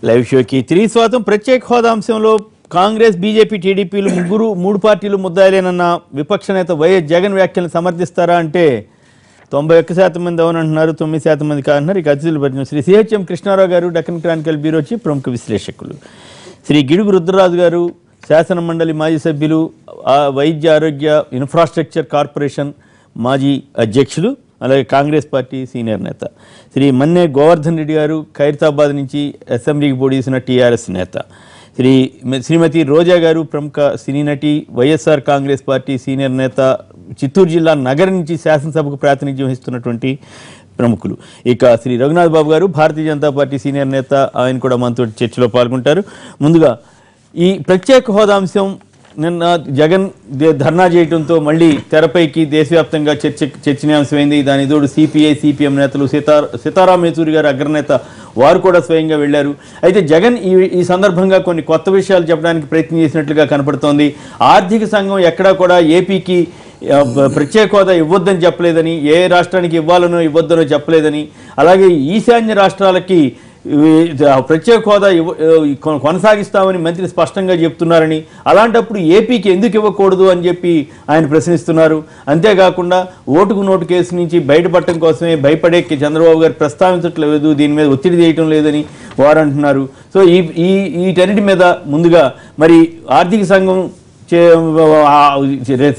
Live షోకి తిరిగి స్వాగతం. ప్రత్యేక హోదా అంశంలో కాంగ్రెస్, బీజేపీ, టీడీపీలు మూడు పార్టీలు ముద్దాయిలేనన్న విపక్ష నేత వైఎస్ జగన్ వ్యాఖ్యలను సమర్థిస్తారా అంటే 91% మంది అవునంటున్నారు, 9% మంది కాదంటున్నారు. ఇక అతిథులు పరిచయం శ్రీ సిహెచ్ఎం కృష్ణారావు గారు, డక్కన్ క్రానికల్ బ్యూరో చీఫ్, ప్రముఖ విశ్లేషకులు. శ్రీ గిడుగు రుద్రరాజు గారు, శాసన మండలి మాజీ సభ్యులు, వైద్య ఆరోగ్య ఇన్ఫ్రాస్ట్రక్చర్ కార్పొరేషన్ మాజీ అధ్యక్షులు, అలాగే కాంగ్రెస్ పార్టీ సీనియర్ నేత. శ్రీ మన్నే గోవర్ధన్ రెడ్డి గారు, ఖైరతాబాద్ నుంచి అసెంబ్లీకి పోటీ చేసిన టీఆర్ఎస్ నేత. శ్రీమతి రోజా గారు, ప్రముఖ సినీ నటి, వైఎస్ఆర్ కాంగ్రెస్ పార్టీ సీనియర్ నేత, చిత్తూరు జిల్లా నగరం నుంచి శాసనసభకు ప్రాతినిధ్యం వహిస్తున్నటువంటి ప్రముఖులు. ఇక శ్రీ రఘునాథ్ బాబు గారు, భారతీయ జనతా పార్టీ సీనియర్ నేత, ఆయన కూడా మనతో చర్చలో పాల్గొంటారు. ముందుగా ఈ ప్రత్యేక హోదా అంశం నిన్న జగన్ ధర్నా చేయడంతో మళ్ళీ తెరపైకి దేశవ్యాప్తంగా చర్చనీయాంశమైంది. దాని తోడు సిపిఐ, సిపిఎం నేతలు, సీతారాం యేచూరి గారు అగ్రనేత, వారు కూడా స్వయంగా వెళ్లారు. అయితే జగన్ ఈ సందర్భంగా కొన్ని కొత్త విషయాలు చెప్పడానికి ప్రయత్నం చేసినట్లుగా కనపడుతోంది. ఆర్థిక సంఘం ఎక్కడా కూడా ఏపీకి ప్రత్యేక హోదా ఇవ్వద్దని చెప్పలేదని, ఏ రాష్ట్రానికి ఇవ్వాలనో ఇవ్వద్దనో చెప్పలేదని, అలాగే ఈశాన్య రాష్ట్రాలకి ప్రత్యేక హోదా కొనసాగిస్తామని మంత్రి స్పష్టంగా చెప్తున్నారని, అలాంటప్పుడు ఏపీకి ఎందుకు ఇవ్వకూడదు అని చెప్పి ఆయన ప్రశ్నిస్తున్నారు. అంతేకాకుండా ఓటుకు నోటు కేసు నుంచి బయటపడటం కోసమే భయపడే చంద్రబాబు గారు ప్రస్తావించట్లేదు, దీని మీద ఒత్తిడి చేయటం లేదని వారు అంటున్నారు. సో వీటన్నిటి మీద ముందుగా మరి ఆర్థిక సంఘం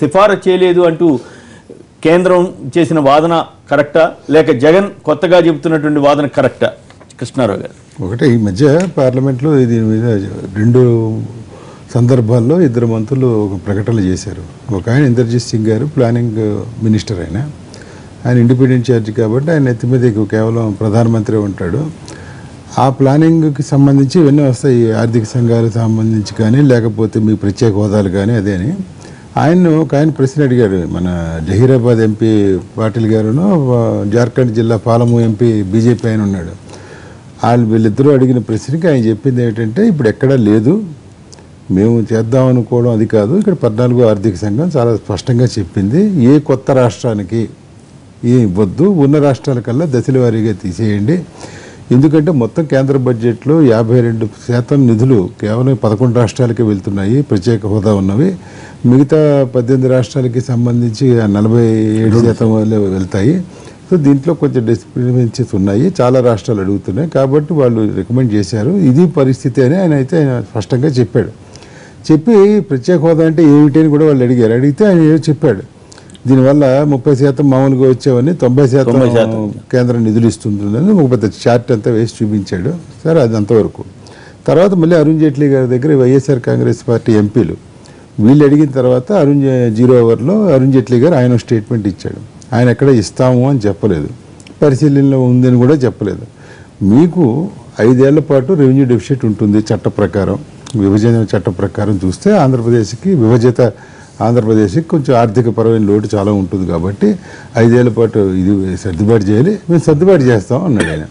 సిఫారసు చేయలేదు అంటూ కేంద్రం చేసిన వాదన కరెక్టా, లేక జగన్ కొత్తగా చెబుతున్నటువంటి వాదన కరెక్టా? కృష్ణారావు గారు. ఒకటే, ఈ మధ్య పార్లమెంట్లో దీని మీద 2 సందర్భాల్లో 2 మంత్రులు ఒక ప్రకటనలు చేశారు. ఒక ఆయన ఇంద్రజిత్ సింగ్ గారు, ప్లానింగ్ మినిస్టర్. ఆయన ఇండిపెండెంట్ ఛార్జ్ కాబట్టి ఆయన ఎత్తి మీద కేవలం ప్రధానమంత్రి ఉంటాడు. ఆ ప్లానింగ్కి సంబంధించి ఇవన్నీ వస్తాయి, ఆర్థిక సంఘాలకు సంబంధించి కానీ, లేకపోతే మీ ప్రత్యేక హోదాలు కానీ. అదే అని ఆయన ప్రశ్న అడిగాడు. మన జహీరాబాద్ ఎంపీ పాటిల్ గారును, జార్ఖండ్ జిల్లా పాలము ఎంపీ బీజేపీ ఆయన ఉన్నాడు. వీళ్ళిద్దరూ అడిగిన ప్రశ్నకి ఆయన చెప్పింది ఏంటంటే, ఇప్పుడు ఎక్కడా లేదు, మేము చేద్దాం అనుకోవడం అది కాదు, ఇక్కడ 14వ ఆర్థిక సంఘం చాలా స్పష్టంగా చెప్పింది, ఏ కొత్త రాష్ట్రానికి ఏం ఇవ్వద్దు, ఉన్న రాష్ట్రాల కల్లా దశల వారీగా తీసేయండి. ఎందుకంటే మొత్తం కేంద్ర బడ్జెట్లో 52% నిధులు కేవలం 11 రాష్ట్రాలకే వెళ్తున్నాయి, ప్రత్యేక హోదా ఉన్నవి. మిగతా 18 రాష్ట్రాలకి సంబంధించి 47% వెళ్తాయి. సో దీంట్లో కొంచెం డిస్క్రిమినెన్సీస్ ఉన్నాయి, చాలా రాష్ట్రాలు అడుగుతున్నాయి, కాబట్టి వాళ్ళు రికమెండ్ చేశారు, ఇది పరిస్థితి అని ఆయన స్పష్టంగా చెప్పాడు. చెప్పి ప్రత్యేక హోదా అంటే ఏమిటి అని కూడా వాళ్ళు అడిగితే ఆయన ఏదో చెప్పాడు. దీనివల్ల 30% మామూలుగా వచ్చేవన్నీ 90% కేంద్రం నిధులు ఇస్తుందని ఒక పెద్ద చార్ట్ అంతా వేసి చూపించాడు. సరే, అది అంతవరకు. తర్వాత మళ్ళీ అరుణ్ జైట్లీ గారి దగ్గర వైఎస్ఆర్ కాంగ్రెస్ పార్టీ ఎంపీలు వీళ్ళు అడిగిన తర్వాత 0 అవర్లో అరుణ్ జైట్లీ గారు ఆయన స్టేట్మెంట్ ఇచ్చాడు. ఆయన ఎక్కడ ఇస్తాము అని చెప్పలేదు, పరిశీలనలో ఉందని కూడా చెప్పలేదు. మీకు 5 ఏళ్ల పాటు రెవెన్యూ డెఫిసిట్ ఉంటుంది చట్ట ప్రకారం, విభజన చట్ట ప్రకారం చూస్తే ఆంధ్రప్రదేశ్కి కొంచెం ఆర్థిక పరమైన లోటు చాలా ఉంటుంది కాబట్టి 5 ఏళ్ల పాటు ఇది సర్దుబాటు చేయాలి, మేము సర్దుబాటు చేస్తాం అన్నాడు ఆయన.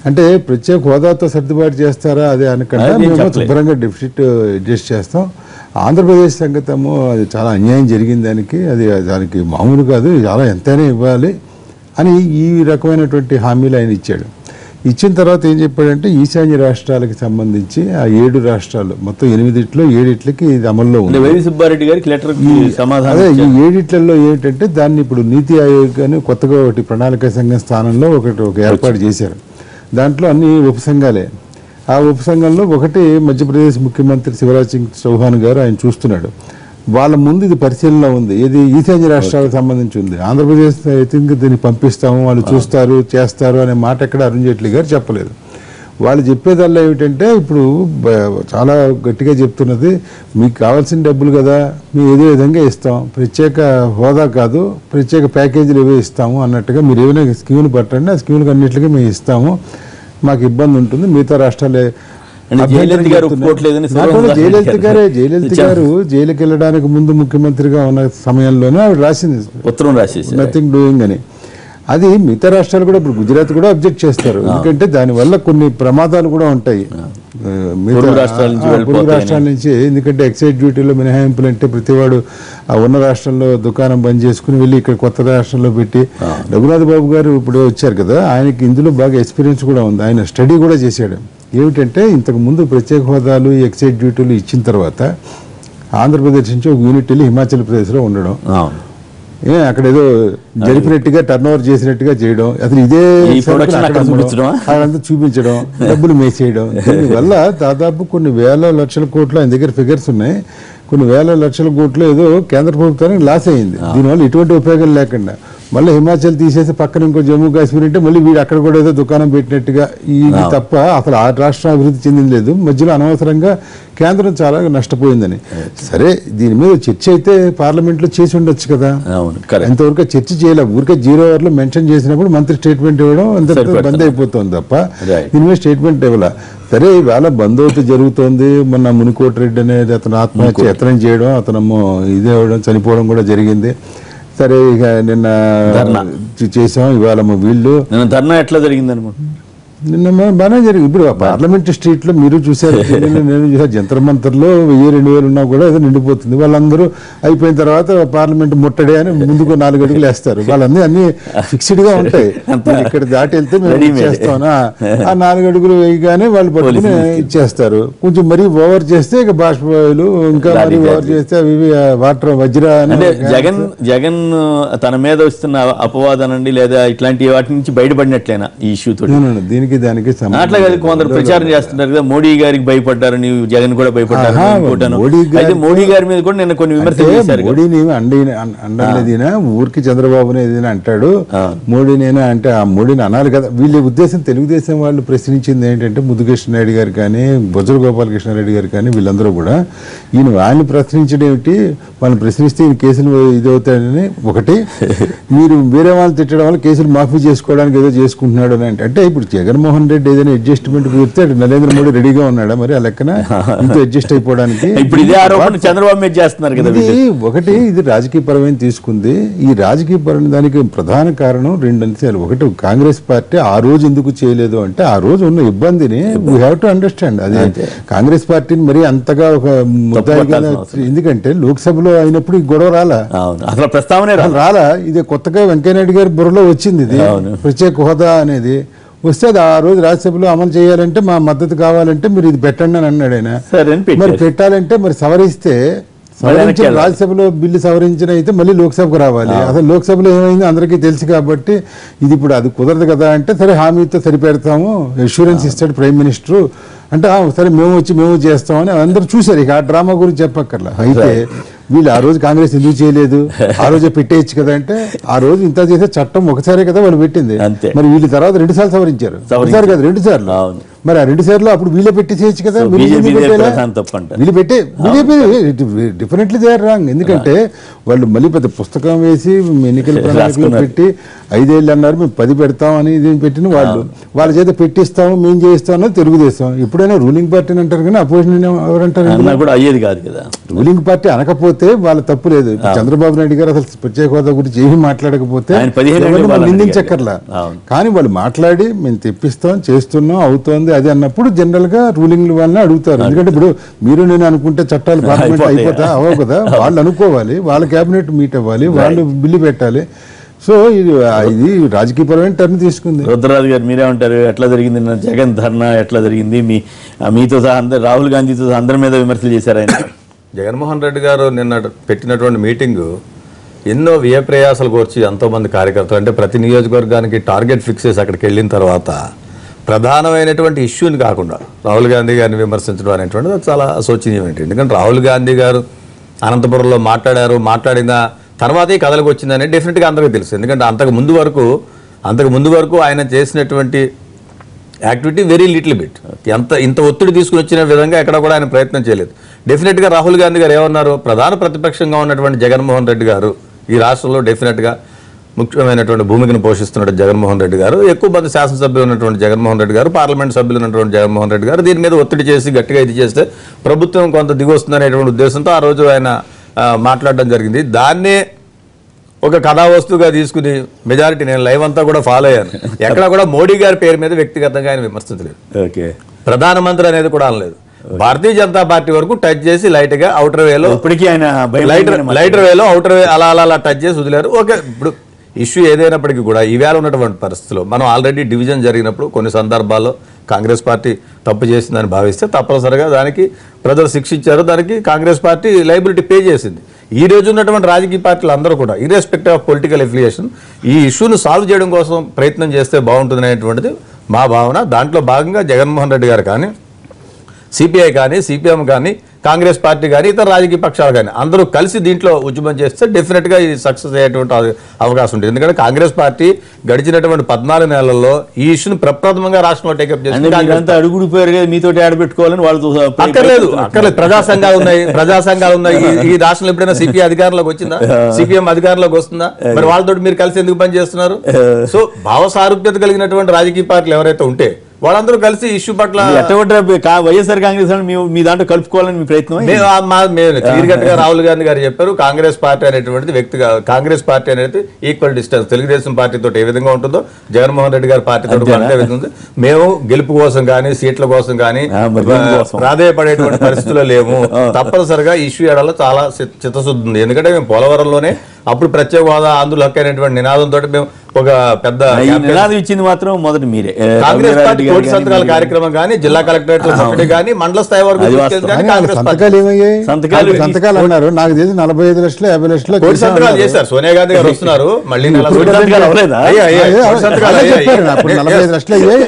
అంటే ప్రత్యేక హోదాతో సర్దుబాటు చేస్తారా అదే అనకుండా మేము శుభ్రంగా డెఫిసిట్ అడ్జస్ట్ చేస్తాం, ఆంధ్రప్రదేశ్ సంగతము అది చాలా అన్యాయం జరిగింది, దానికి మామూలు కాదు, చాలా ఎంతైనా ఇవ్వాలి అని ఈ రకమైనటువంటి హామీలు ఆయన ఇచ్చాడు. ఇచ్చిన తర్వాత ఏం చెప్పాడంటే, ఈశాన్య రాష్ట్రాలకు సంబంధించి ఆ 7 రాష్ట్రాలు మొత్తం 8లో 7కి ఇది అమల్లో ఉంది. సుబ్బారెడ్డి గారికి లెటర్ సమాధానం. అదే ఈ 7లలో ఏంటంటే దాన్ని ఇప్పుడు నీతి ఆయోగ్ అని కొత్తగా ఒకటి ప్రణాళిక సంఘం స్థానంలో ఒక ఏర్పాటు చేశారు. దాంట్లో అన్ని ఉపసంఘాలే. ఆ ఉపసంఘంలో ఒకటి మధ్యప్రదేశ్ ముఖ్యమంత్రి శివరాజ్ సింగ్ చౌహాన్ గారు ఆయన చూస్తున్నాడు. వాళ్ళ ముందు ఇది పరిశీలనలో ఉంది, ఇది ఈశాన్య రాష్ట్రాలకు సంబంధించి ఉంది. ఆంధ్రప్రదేశ్ ఐ థింక్ దీన్ని పంపిస్తాము, వాళ్ళు చూస్తారు చేస్తారు అనే మాట ఎక్కడ అరుణ్ జైట్లీ గారు చెప్పలేదు. వాళ్ళు చెప్పేదల్లా ఏమిటంటే, ఇప్పుడు చాలా గట్టిగా చెప్తున్నది, మీకు కావాల్సిన డబ్బులు కదా మేము ఏదో విధంగా ఇస్తాం, ప్రత్యేక హోదా కాదు ప్రత్యేక ప్యాకేజీలు ఏవో ఇస్తాము అన్నట్టుగా, మీరు ఏమైనా స్కీములు పట్టండి, ఆ స్కీములకు అన్నింటికి మేము ఇస్తాము, మాకు ఇబ్బంది ఉంటుంది, మిగతా రాష్ట్రాలే. జయలలిత గారు జైలుకి వెళ్ళడానికి ముందు ముఖ్యమంత్రిగా ఉన్న సమయంలోనే ఆవిడ రాసింది ఉత్తరం రాసేసి నథింగ్ డూయింగ్ అని. అది మిగతా రాష్ట్రాలు కూడా, ఇప్పుడు గుజరాత్ కూడా అబ్జెక్ట్ చేస్తారు, ఎందుకంటే దానివల్ల కొన్ని ప్రమాదాలు కూడా ఉంటాయి పొరుగు రాష్ట్రాల నుంచి. ఎందుకంటే ఎక్సైజ్ డ్యూటీలో మినహాయింపులు అంటే ప్రతివాడు ఉన్న రాష్ట్రంలో దుకాణం బంద్ చేసుకుని వెళ్ళి ఇక్కడ కొత్త రాష్ట్రంలో పెట్టి. రఘునాథ్ బాబు గారు ఇప్పుడు వచ్చారు కదా, ఆయనకి ఇందులో బాగా ఎక్స్పీరియన్స్ కూడా ఉంది, ఆయన స్టడీ కూడా చేశాడు. ఏమిటంటే ఇంతకు ముందు ప్రత్యేక హోదాలు ఎక్సైజ్ డ్యూటీలు ఇచ్చిన తర్వాత ఆంధ్రప్రదేశ్ నుంచి ఒక యూనిట్ వెళ్ళి హిమాచల్ ప్రదేశ్లో ఉండడం, అక్కడ ఏదో జరిపినట్టుగా టర్న్ ఓవర్ చేసినట్టుగా చేయడం, అసలు ఇదే అదంతా చూపించడం, డబ్బులు మేసేయడం. దీనివల్ల దాదాపు కొన్ని వేల లక్షల కోట్లు, ఆయన దగ్గర ఫిగర్స్ ఉన్నాయి, కొన్ని వేల లక్షల కోట్లు ఏదో కేంద్ర ప్రభుత్వానికి లాస్ అయింది. దీనివల్ల ఎటువంటి ఉపయోగం లేకుండా మళ్ళీ హిమాచల్ తీసేసి పక్కన ఇంకో జమ్మూ కాశ్మీర్ అంటే మళ్ళీ వీడు అక్కడ కూడా ఏదో దుకాణం పెట్టినట్టుగా ఇది తప్ప అసలు ఆ రాష్ట్రం అభివృద్ధి చెందింది లేదు. మధ్యలో అనవసరంగా కేంద్రం చాలా నష్టపోయిందని. సరే, దీని మీద చర్చ అయితే పార్లమెంట్లో చేసి ఉండొచ్చు కదా, ఎంతవరకు చర్చ చేయలేదు. ఊరికే 0 అవర్లో మెన్షన్ చేసినప్పుడు మంత్రి స్టేట్మెంట్ ఇవ్వడం అంత బంద్ అయిపోతుంది తప్ప దీని మీద స్టేట్మెంట్ ఇవ్వాల. సరే, ఇవాళ బంద్ అవుతూ జరుగుతోంది. మొన్న మునికోటి రెడ్డి అనేది అతను ఆత్మహత్య యత్నం చేయడం, అతను ఇదే అవ్వడం, చనిపోవడం కూడా జరిగింది. సరే, ఇక నిన్న చేసాం, ఇవాళ వీళ్ళు ధర్నా ఎట్లా జరిగింది అనుకుంటున్నాను. నిన్న బాగానే జరిగింది. ఇప్పుడు పార్లమెంట్ స్ట్రీట్ లో మీరు చూసారు, నేను చూసాను, జంతర్ మంతర్లో 1000-2000 ఉన్నా కూడా ఏదో నిండిపోతుంది. వాళ్ళందరూ అయిపోయిన తర్వాత పార్లమెంట్ ముట్టడే అని ముందుకు 4 అడుగులు వేస్తారు. వాళ్ళందరూ అన్ని ఫిక్స్డ్ గా ఉంటాయి. ఇక్కడ దాటి వెళ్తే మేము చేస్తామా, ఆ 4 అడుగులు వేయగానే వాళ్ళు పట్టుకుని ఇచ్చేస్తారు. కొంచెం మరీ ఓవర్ చేస్తే ఇక బాష్పాయిలు, ఇంకా మరీ ఓవర్ చేస్తే అవి వాటర్ వజ్ర. జగన్ తన మీద వస్తున్న అపవాదనండి లేదా ఇట్లాంటి వాటి నుంచి బయటపడినట్లేనా ఈ ఇష్యూ తోటి? దీనికి దానికి అట్లా కాదు, కొందరు ప్రచారం చేస్తున్నారు కదా, మోడీ గారికి భయపడ్డారు, జగన్ కూడా భయపడ్డారు. మోడీ గారి మీద కూడా నిన్న కొన్ని విమర్శలు చేశారు. మోడీని అండలేదినా, ఊరికి చంద్రబాబుని ఏదైనా అంటాడు, మోడీనేనా అంటే ఆ మోడీని అనాలి కదా. వీళ్ళ ఉద్దేశం, తెలుగుదేశం వాళ్ళు ప్రశ్నించింది ఏంటంటే ముద్దుకృష్ణ రెడ్డి గారు కానీ, బొజ్జల గోపాలకృష్ణారెడ్డి గారు కానీ, వీళ్ళందరూ కూడా వాళ్ళని ప్రశ్నించడం ఏమిటి, వాళ్ళని ప్రశ్నిస్తే ఈయన కేసులు ఇదవుతాయని ఒకటి, మీరు వేరే వాళ్ళని తిట్టడం వల్ల కేసులు మాఫీ చేసుకోవడానికి ఏదో చేసుకుంటున్నాడు అని అంటే ఇప్పుడు జగన్మోహన్ రెడ్డి ఏదైనా అడ్జస్ట్మెంట్ కుదిరితే నరేంద్ర మోడీ రెడీగా ఉన్నాడా మరి ఆ లెక్కన ఇంత అడ్జస్ట్ అయిపోవడానికి? ఇప్పుడు ఇదే ఆరోపణ చంద్రబాబు మీద చేస్తున్నారు కదా. ఒకటి, ఇది రాజకీయ పరమైన తీసుకుంది. ఈ రాజకీయ పరమైన దానికి ప్రధాన కారణం 2 అంశాలు. ఒకటి, కాంగ్రెస్ పార్టీ ఆ రోజు ఎందుకు చేయలేదు అంటే ఆ రోజు ఉన్న ఇబ్బందిని వీ హ్యావ్ టు అండర్స్టాండ్. అది కాంగ్రెస్ పార్టీని మరి అంతగా ఒక ముద్దాయిగా, ఎందుకంటే లోక్సభలో అయినప్పుడు ఈ గొడవ రాలా, అసలు ప్రస్తావనే రాలా. ఇది కొత్తగా వెంకయ్యనాయుడు గారి బుర్రలో వచ్చింది ఇది ప్రత్యేక హోదా అనేది. వస్తే ఆ రోజు రాజ్యసభలో అమలు చేయాలంటే మా మద్దతు కావాలంటే మీరు ఇది పెట్టండి అని అన్నాడు ఆయన. మరి పెట్టాలంటే మరి సవరిస్తే సవరించిన రాజ్యసభలో బిల్లు సవరించిన అయితే మళ్ళీ లోక్సభకు రావాలి. అసలు లోక్సభలో ఏమైంది అందరికీ తెలుసు కాబట్టి ఇది ఇప్పుడు అది కుదరదు కదా అంటే సరే హామీతో సరిపెడతాము, అష్యూరెన్స్ ఇస్తాడు ప్రైమ్ మినిస్టర్ అంటే సరే మేము చేస్తామని అందరూ చూశారు. ఇక ఆ డ్రామా గురించి చెప్పక్కర్లా. అయితే వీళ్ళు ఆ రోజు కాంగ్రెస్ ఎందుకు చేయలేదు, ఆ రోజే పెట్టేయచ్చు కదా అంటే ఆ రోజు ఇంత చేసే చట్టం ఒకసారే కదా వాళ్ళు పెట్టింది. మరి వీళ్ళు తర్వాత 2 సార్లు సవరించారు, ఒకసారి కదా 2 సార్లు. మరి ఆ 2 సార్లు అప్పుడు వీళ్ళే పెట్టి చేయొచ్చు కదా. వీళ్ళు పెట్టే BJP definitely they are wrong. ఎందుకంటే వాళ్ళు మళ్ళీ పెద్ద పుస్తకం వేసి ఎన్నికల ప్రణాళికలు పెట్టి 5 ఏళ్ళు అన్నారు, మేము 10 పెడతాం అని ఇది పెట్టిన వాళ్ళు, వాళ్ళ చేత పెట్టిస్తాము మేము చేయిస్తాం అన్నది తెలుగుదేశం. ఎప్పుడైనా రూలింగ్ పార్టీని అంటారు కానీ అపోజిషన్ ఎవరంటారు? అయ్యేది కాదు కదా. రూలింగ్ పార్టీ అనకపోతే వాళ్ళ తప్పు లేదు. చంద్రబాబు నాయుడు గారు అసలు ప్రత్యేక హోదా గురించి ఏమీ మాట్లాడకపోతే నిందించక్కర్లా. కానీ వాళ్ళు మాట్లాడి మేము తెప్పిస్తాం, చేస్తున్నాం, అవుతోంది అది అన్నప్పుడు జనరల్ గా రూలింగ్ వాళ్ళని అడుగుతారు. ఎందుకంటే ఇప్పుడు మీరు నేను అనుకుంటే చట్టాలు పార్లమెంట్ అయిపోతా అవ్వవు కదా, వాళ్ళు అనుకోవాలి, వాళ్ళ కేబినెట్ మీట్ అవ్వాలి, వాళ్ళు బిల్లు పెట్టాలి. సో ఇది రాజకీయపరమైన టర్న్ తీసుకుంది. రుద్రరాజు గారు మీరేమంటారు, ఎట్లా జరిగింది జగన్ ధర్నా, ఎట్లా జరిగింది? మీతో సహా రాహుల్ గాంధీతో సహా అందరి మీద విమర్శలు చేశారు ఆయన. జగన్మోహన్ రెడ్డి గారు నిన్న పెట్టినటువంటి మీటింగు ఎన్నో వ్యయ ప్రయాసాలు కోర్చి ఎంతోమంది కార్యకర్తలు, అంటే ప్రతి నియోజకవర్గానికి టార్గెట్ ఫిక్స్ చేసి అక్కడికి వెళ్ళిన తర్వాత ప్రధానమైనటువంటి ఇష్యూని కాకుండా రాహుల్ గాంధీ గారిని విమర్శించడం అనేటువంటిది చాలా అశోచనీయమైనది. ఎందుకంటే రాహుల్ గాంధీ గారు అనంతపురంలో మాట్లాడిన తర్వాతే కథలకు వచ్చిందని డెఫినెట్గా అందరికీ తెలుసు. ఎందుకంటే అంతకు ముందు వరకు ఆయన చేసినటువంటి యాక్టివిటీ వెరీ లిటిల్ బిట్, ఇంత ఒత్తిడి తీసుకుని వచ్చిన విధంగా ఎక్కడ కూడా ఆయన ప్రయత్నం చేయలేదు. డెఫినెట్గా రాహుల్ గాంధీ గారు ఏమన్నారు, ప్రధాన ప్రతిపక్షంగా ఉన్నటువంటి జగన్మోహన్ రెడ్డి గారు ఈ రాష్ట్రంలో డెఫినెట్గా ముఖ్యమైనటువంటి భూమికను పోషిస్తున్నట్టు జగన్మోహన్ రెడ్డి గారు, ఎక్కువ మంది శాసనసభ్యులు ఉన్నటువంటి జగన్మోహన్ రెడ్డి గారు, పార్లమెంట్ సభ్యులు ఉన్నటువంటి జగన్మోహన్ రెడ్డి గారు దీని మీద ఒత్తిడి చేసి గట్టిగా ఇది చేస్తే ప్రభుత్వం కొంత దిగొస్తుందనేటువంటి ఉద్దేశంతో ఆ రోజు ఆయన మాట్లాడడం జరిగింది. దాన్నే ఒక కథా వస్తువుగా తీసుకుని మెజారిటీ, నేను లైవ్ అంతా కూడా ఫాలో అయ్యాను, ఎక్కడ కూడా మోడీ గారి పేరు మీద వ్యక్తిగతంగా ఆయన విమర్శించలేదు, ప్రధానమంత్రి అనేది కూడా అనలేదు. భారతీయ జనతా పార్టీ వరకు టచ్ చేసి లైట్గా అవుటర్ వేలో, ఇప్పటికీ ఆయన లైటర్ వేలో అవుటర్ వే అలా టచ్ చేసి వదిలేరు. ఓకే, ఇప్పుడు ఇష్యూ ఏదైనప్పటికీ కూడా ఈవేళ ఉన్నటువంటి పరిస్థితుల్లో మనం ఆల్రెడీ డివిజన్ జరిగినప్పుడు కొన్ని సందర్భాల్లో కాంగ్రెస్ పార్టీ తప్పు చేసిందని భావిస్తే తప్పనిసరిగా దానికి ప్రజలు శిక్షించారు, దానికి కాంగ్రెస్ పార్టీ లైబిలిటీ పే చేసింది. ఈ రోజు ఉన్నటువంటి రాజకీయ పార్టీలు అందరూ కూడా ఇర్రెస్పెక్టివ్ ఆఫ్ పొలిటికల్ ఎఫిలియేషన్ ఈ ఇష్యూను సాల్వ్ చేయడం కోసం ప్రయత్నం చేస్తే బాగుంటుంది అనేటువంటిది మా భావన. దాంట్లో భాగంగా జగన్మోహన్ రెడ్డి గారు కానీ, సిపిఐ కానీ, సిపిఎం కానీ, కాంగ్రెస్ పార్టీ కానీ, ఇతర రాజకీయ పక్షాలు కానీ అందరూ కలిసి దీంట్లో ఉద్యమం చేస్తే డెఫినెట్గా ఇది సక్సెస్ అయ్యేటువంటి అవకాశం ఉంటుంది. ఎందుకంటే కాంగ్రెస్ పార్టీ గడిచినటువంటి 14 నెలల్లో ఈ ఇష్యూని ప్రప్రథమంగా రాష్ట్రంలో టేకప్ చేసింది. అడుగుడిపోయారు కదా మీతో ఆడబెట్టుకోవాలని వాళ్ళతో అక్కర్లేదు. ప్రజా సంఘాలు ఉన్నాయి. ఈ రాష్ట్రంలో ఎప్పుడైనా సిపిఐ అధికారంలోకి వచ్చిందా? సిపిఎం అధికారంలోకి వస్తుందా? మరి వాళ్ళతో మీరు కలిసి ఎందుకు పనిచేస్తున్నారు? సో భావ సారూప్యత కలిగినటువంటి రాజకీయ పార్టీలు ఎవరైతే ఉంటే వాళ్ళందరూ కలిసి ఇష్యూ పట్ల వైఎస్ఆర్ కాంగ్రెస్ మీ దాంట్లో కలుపుకోవాలని మీ ప్రయత్నం క్లియర్ కట్ గా రాహుల్ గాంధీ గారు చెప్పారు. కాంగ్రెస్ పార్టీ అనేటువంటిది వ్యక్తిగా కాంగ్రెస్ పార్టీ అనేది ఈక్వల్ డిస్టెన్స్ తెలుగుదేశం పార్టీతో ఏ విధంగా ఉంటుందో జగన్మోహన్ రెడ్డి గారి పార్టీతో అంతే విధంగా ఉంది. మేము గెలుపు కోసం కానీ సీట్ల కోసం కానీ ప్రాధాయపడేటువంటి పరిస్థితుల్లో లేము. తప్పనిసరిగా ఇష్యూ ఏడాలో చాలా చిత్తశుద్ధి ఉంది. ఎందుకంటే మేము పోలవరంలోనే అప్పుడు ప్రత్యేక హోదా ఆంధ్రుల హక్కు అనేటువంటి నినాదంతో మేము ఒక పెద్ద నినాదం ఇచ్చింది మాత్రం మొదటి మీరే. కాంగ్రెస్ పార్టీ కోటి సంతకాల కార్యక్రమం కానీ, జిల్లా కలెక్టరేట్ కానీ, మండల స్థాయి వరకు సంతకాలు అన్నారు. నాకు తెలిసి 45 లక్షలు 50 లక్షలు కోటి సంతకాలు చేశారు. సోనియా గాంధీ గారు వస్తున్నారు, మళ్ళీ 45 లక్షలు అయ్యాయి,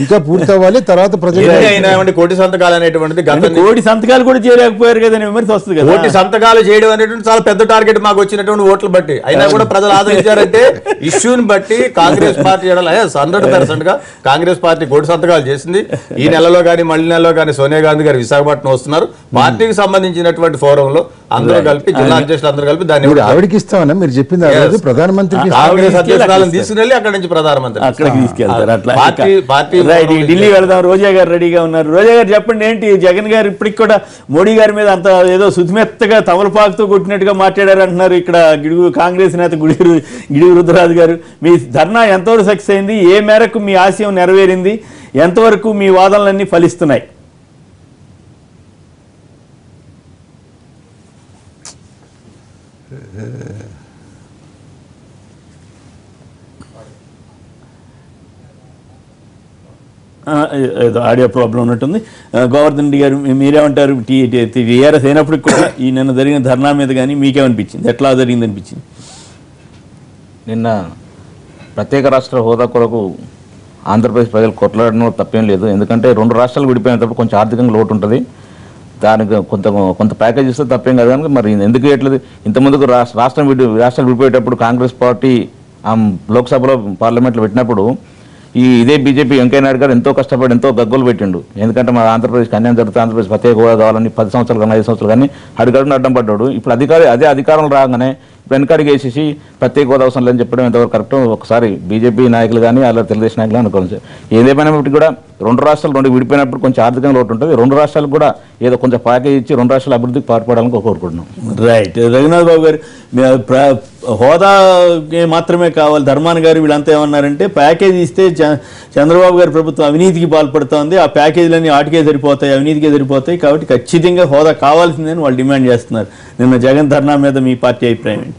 ఇంకా పూర్తి అవ్వాలి. తర్వాత ప్రజలు కోటి సంతకాలు అనేటువంటిది కోటి సంతకాలు కూడా చేయలేకపోయారు కదా విమర్శ వస్తుంది కదా. కోటి సంతకాలు చేయడం అనేటువంటి చాలా పెద్ద టార్గెట్ మాకు వచ్చినటువంటి ఓట్లు బట్టి. అయినా కూడా ప్రజలు ఆదరించారంటే ఇష్యూని బట్టి కాంగ్రెస్ పార్టీ 100% గా కాంగ్రెస్ పార్టీ కోటి సంతకాలు చేసింది. ఈ నెలలో కానీ మళ్ళీ నెలలో కానీ సోనియా గాంధీ గారు విశాఖపట్నం వస్తున్నారు. పార్టీకి సంబంధించినటువంటి ఫోరంలో అందరూ కలిపి జిల్లా అధ్యక్షులు అందరూ కలిపి దాన్ని ఆవిడకి ఇస్తామన్నా మీరు చెప్పింది ప్రధానమంత్రికి కాంగ్రెస్ అధ్యక్షురాలను తీసుకుని అక్కడి నుంచి ప్రధానమంత్రి అక్కడికి తీసుకెళ్తారు. ఢిల్లీ వెళ్దాం. రోజా గారు రెడీగా ఉన్నారు. రోజా గారు చెప్పండి, ఏంటి జగన్ గారు ఇప్పటికి కూడా మోడీ గారి మీద అంత ఏదో శుతిమెత్తగా తమలపాకుతో కొట్టినట్టుగా మాట్లాడారు అంటున్నారు. ఇక్కడ కాంగ్రెస్ నేత గిడుగు రుద్రరాజు గారు, మీ ధర్నా ఎంతవరకు సక్సెస్ అయింది? ఏ మేరకు మీ ఆశయం నెరవేరింది? ఎంతవరకు మీ వాదనలన్నీ ఫలిస్తున్నాయి? ఆడియో ప్రాబ్లం ఉన్నట్టుంది. గోవర్ధన్ రెడ్డి గారు మీరేమంటారు? టీఆర్ఎస్ అయినప్పటికి కూడా ఈ నిన్న జరిగిన ధర్నా మీద కానీ మీకేమనిపించింది? ఎట్లా జరిగింది అనిపించింది? నిన్న ప్రత్యేక రాష్ట్ర హోదా కొరకు ఆంధ్రప్రదేశ్ ప్రజలు కొట్లాడడం తప్పేం లేదు. ఎందుకంటే 2 రాష్ట్రాలు విడిపోయినప్పుడు కొంచెం ఆర్థికంగా లోటు ఉంటుంది. దానికి కొంత ప్యాకేజ్ ఇస్తే తప్పేం కాదు. కానీ మరి ఎందుకు ఇవ్వట్లేదు? ఇంతకుముందుకు రాష్ట్రాలు విడిపోయేటప్పుడు కాంగ్రెస్ పార్టీ లోక్సభలో పార్లమెంట్లో పెట్టినప్పుడు ఇదే బీజేపీ వెంకయ్య నాయుడు గారు ఎంతో కష్టపడి ఎంతో గగ్గోలు పెట్టిండు. ఎందుకంటే మన ఆంధ్రప్రదేశ్కి అన్యాయం జరుగుతుంది, ఆంధ్రప్రదేశ్ ప్రత్యేక హోదా కావాలని 10 సంవత్సరాలు కానీ 5 సంవత్సరాలు కానీ అడుగడుగున అడ్డం పడ్డాడు. ఇప్పుడు అదే అధికారం రాగానే వెనకడికి వేసేసి ప్రత్యేక హోదా అవసరం లేదని చెప్పడం ఎంతవరకు కరెక్ట్? ఒకసారి బీజేపీ నాయకులు కానీ అలా తెలుగుదేశం నాయకులు అనుకోవచ్చు. ఏదేమైనప్పటికీ కూడా 2 రాష్ట్రాలు విడిపోయినప్పుడు కొంచెం ఆర్థికంగా లోటు ఉంటుంది. 2 రాష్ట్రాలకు కూడా ఏదో కొంచెం ప్యాకేజ్ ఇచ్చి 2 రాష్ట్రాల అభివృద్ధికి పాటుపడాలని కోరుకుంటున్నాం. రైట్. రఘునాథ్ బాబు గారు, హోదా మాత్రమే కావాలి. ధర్మాన్ గారు వీళ్ళంతా ఏమన్నారంటే ప్యాకేజ్ ఇస్తే చంద్రబాబు గారి ప్రభుత్వం అవినీతికి పాల్పడుతోంది, ఆ ప్యాకేజీలన్నీ ఆటికే సరిపోతాయి, అవినీతికే సరిపోతాయి, కాబట్టి ఖచ్చితంగా హోదా కావాల్సిందని వాళ్ళు డిమాండ్ చేస్తున్నారు. నిన్న జగన్ ధర్నా మీద మీ పార్టీ అభిప్రాయం ఏంటి?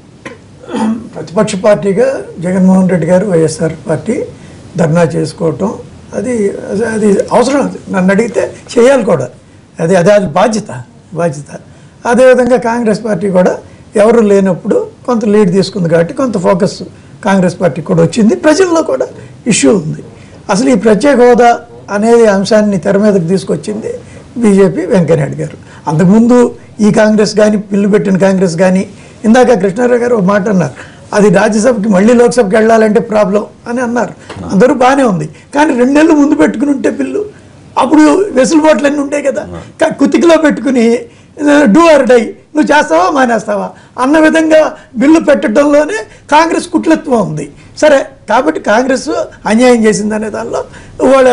ప్రతిపక్ష పార్టీగా జగన్మోహన్ రెడ్డి గారు వైఎస్ఆర్ పార్టీ ధర్నా చేసుకోవటం అది అవసరం. నన్ను అడిగితే చేయాలి కూడా. అది బాధ్యత. అదేవిధంగా కాంగ్రెస్ పార్టీ కూడా ఎవరు లేనప్పుడు కొంత లీడ్ తీసుకుంది కాబట్టి కొంత ఫోకస్ కాంగ్రెస్ పార్టీ కూడా వచ్చింది. ప్రజల్లో కూడా ఇష్యూ ఉంది. అసలు ఈ ప్రత్యేక హోదా అనేది అంశాన్ని తెర మీదకి తీసుకొచ్చింది బీజేపీ వెంకయ్యనాయుడు గారు. అంతకుముందు ఈ కాంగ్రెస్ కానీ, బిల్లు పెట్టిన కాంగ్రెస్ కానీ, ఇందాక కృష్ణారావు గారు ఒక మాట అన్నారు, అది రాజ్యసభకి మళ్ళీ లోక్సభకి వెళ్ళాలంటే ప్రాబ్లం అని అన్నారు. అందరూ బాగానే ఉంది. కానీ 2 నెలలు ముందు పెట్టుకుని ఉంటే బిల్లు అప్పుడు వెసులుబాట్లు అన్నీ ఉంటాయి కదా. కుతికిలో పెట్టుకుని డూ ఆర్ డై, నువ్వు చేస్తావా మానేస్తావా అన్న విధంగా బిల్లు పెట్టడంలోనే కాంగ్రెస్ కుట్లత్వం ఉంది. సరే, కాబట్టి కాంగ్రెస్ అన్యాయం చేసిందనే దానిలో వాళ్ళ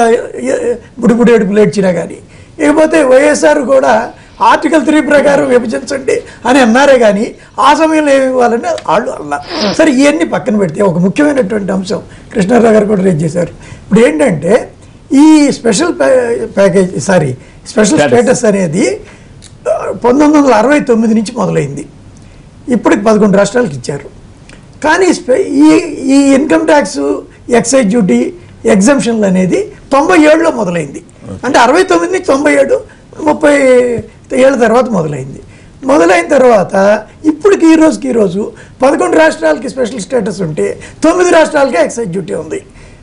బుడిబుడి ఏడుపులు ఏడ్చినా కానీ, ఇకపోతే వైఎస్ఆర్ కూడా ఆర్టికల్ 3 ప్రకారం విభజించండి అని అన్నారే కానీ ఆ సమయంలో ఏమి ఇవ్వాలని వాళ్ళు అన్నారు. సరే, ఇవన్నీ పక్కన పెడితే ఒక ముఖ్యమైనటువంటి అంశం కృష్ణారావు గారు కూడా రేజ్ చేశారు. ఇప్పుడు ఏంటంటే ఈ స్పెషల్ స్టేటస్ అనేది 1969 నుంచి మొదలైంది. ఇప్పటికి 11 రాష్ట్రాలకు ఇచ్చారు. కానీ ఈ ఇన్కమ్ ట్యాక్స్, ఎక్సైజ్ డ్యూటీ, ఎగ్జంప్షన్లు అనేది 97లో మొదలైంది. అంటే 69 నుంచి 97 30 ఏళ్ళ తర్వాత మొదలైన తర్వాత ఇప్పటికి ఈ రోజు 11 రాష్ట్రాలకి స్పెషల్ స్టేటస్ ఉంటే 9 రాష్ట్రాలకే ఎక్సైజ్ డ్యూటీ ఉంది.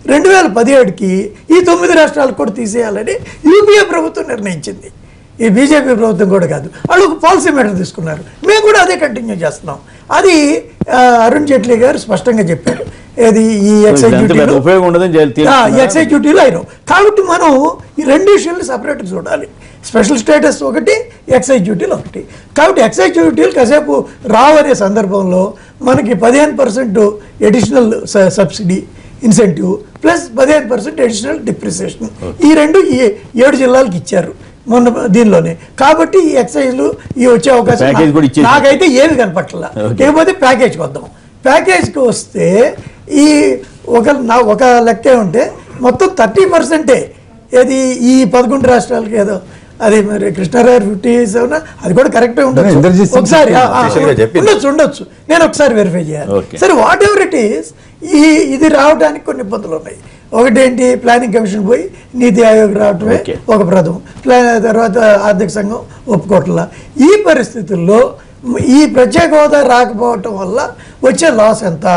2017కి ఈ 9 రాష్ట్రాలకు కూడా తీసేయాలని యూపీఏ ప్రభుత్వం నిర్ణయించింది. ఈ బీజేపీ ప్రభుత్వం కూడా కాదు, వాళ్ళు ఒక పాలసీ మ్యాటర్ తీసుకున్నారు. మేము కూడా అదే కంటిన్యూ చేస్తున్నాం. అది అరుణ్ జైట్లీ గారు స్పష్టంగా చెప్పారు. ఏది ఈ ఎక్సైజ్ డ్యూటీలో అయినాం. కాబట్టి మనం ఈ రెండు విషయాలు సపరేట్ చూడాలి. స్పెషల్ స్టేటస్ ఒకటి, ఎక్సైజ్ డ్యూటీలు ఒకటి. కాబట్టి ఎక్సైజ్ డ్యూటీలు కాసేపు రావనే సందర్భంలో మనకి 15% additional subsidy incentive plus 15% additional depreciation, ఈ రెండు ఈ 7 జిల్లాలకు ఇచ్చారు మొన్న దీనిలోనే. కాబట్టి ఈ ఎక్సైజ్లు ఈ వచ్చే అవకాశం నాకైతే ఏమి కనపట్ల. లేకపోతే ప్యాకేజ్కి వద్దాం. ప్యాకేజ్కి వస్తే ఈ ఒక లెక్కే ఉంటే మొత్తం 30% ఏది ఈ 11 రాష్ట్రాలకి ఏదో అది మరి కృష్ణారావు 57 అది కూడా కరెక్టే ఉండొచ్చు, ఒకసారి ఉండొచ్చు, నేను ఒకసారి వెరిఫై చేయాలి. సరే, వాట్ ఎవర్ ఇట్ ఈస్, ఇది రావడానికి కొన్ని ఇబ్బందులు ఉన్నాయి. ఒకటేంటి, ప్లానింగ్ కమిషన్ పోయి నీతి ఆయోగ్ రావటమే ఒక ప్రథమం, తర్వాత ఆర్థిక సంఘం ఒప్పుకోవట్లా. ఈ పరిస్థితుల్లో ఈ ప్రత్యేక హోదా రాకపోవటం వల్ల వచ్చే లాస్ ఎంత,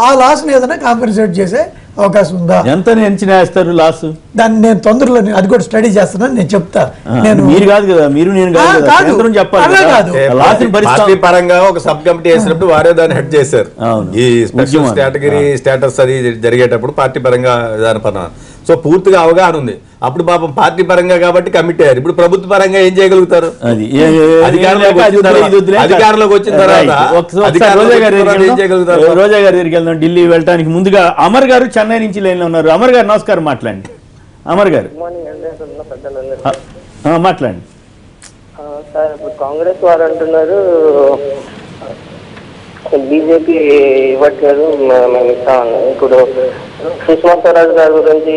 ఆ లాస్ని ఏదైనా కాంపెన్సేట్ చేసే అవకాశం ఉందా? ఎంత అంచనా వేస్తారు లాస్? దాన్ని నేను తొందరలో అది కూడా స్టడీ చేస్తున్నాను, నేను చెప్తా. నేను మీరు కాదు కదా, మీరు నేను పార్టీ పరంగా ఒక సబ్ కమిటీ వేసినప్పుడు వారే దాన్ని హెడ్ చేశారు. ఈ స్పెషల్ కేటగిరీ స్టేటస్ అది జరిగేటప్పుడు పార్టీ పరంగా దాని పరంగా సో పూర్తిగా అవగాహన ఉంది. అప్పుడు పాపం పార్టీ పరంగా కాబట్టి కమిట్ అయ్యారు. ఇప్పుడు ప్రభుత్వ పరంగా ఏం చేయగలుగుతారు? అధికారంలోకి వచ్చిన తర్వాత రోజా గారి దగ్గరికి వెళ్దాం. ఢిల్లీ వెళ్ళడానికి ముందుగా అమర్ గారు చెన్నై నుంచి లైన్ లో ఉన్నారు. అమర్ గారు నమస్కారం, మాట్లాడండి. అమర్ గారు మాట్లాడండి. సార్, ఇప్పుడు కాంగ్రెస్ వారు అంటున్నారు బీజేపీ ఇవ్వట్లేదు, మేము ఇస్తామని. ఇప్పుడు సుష్మా స్వరాజ్ గారి గురించి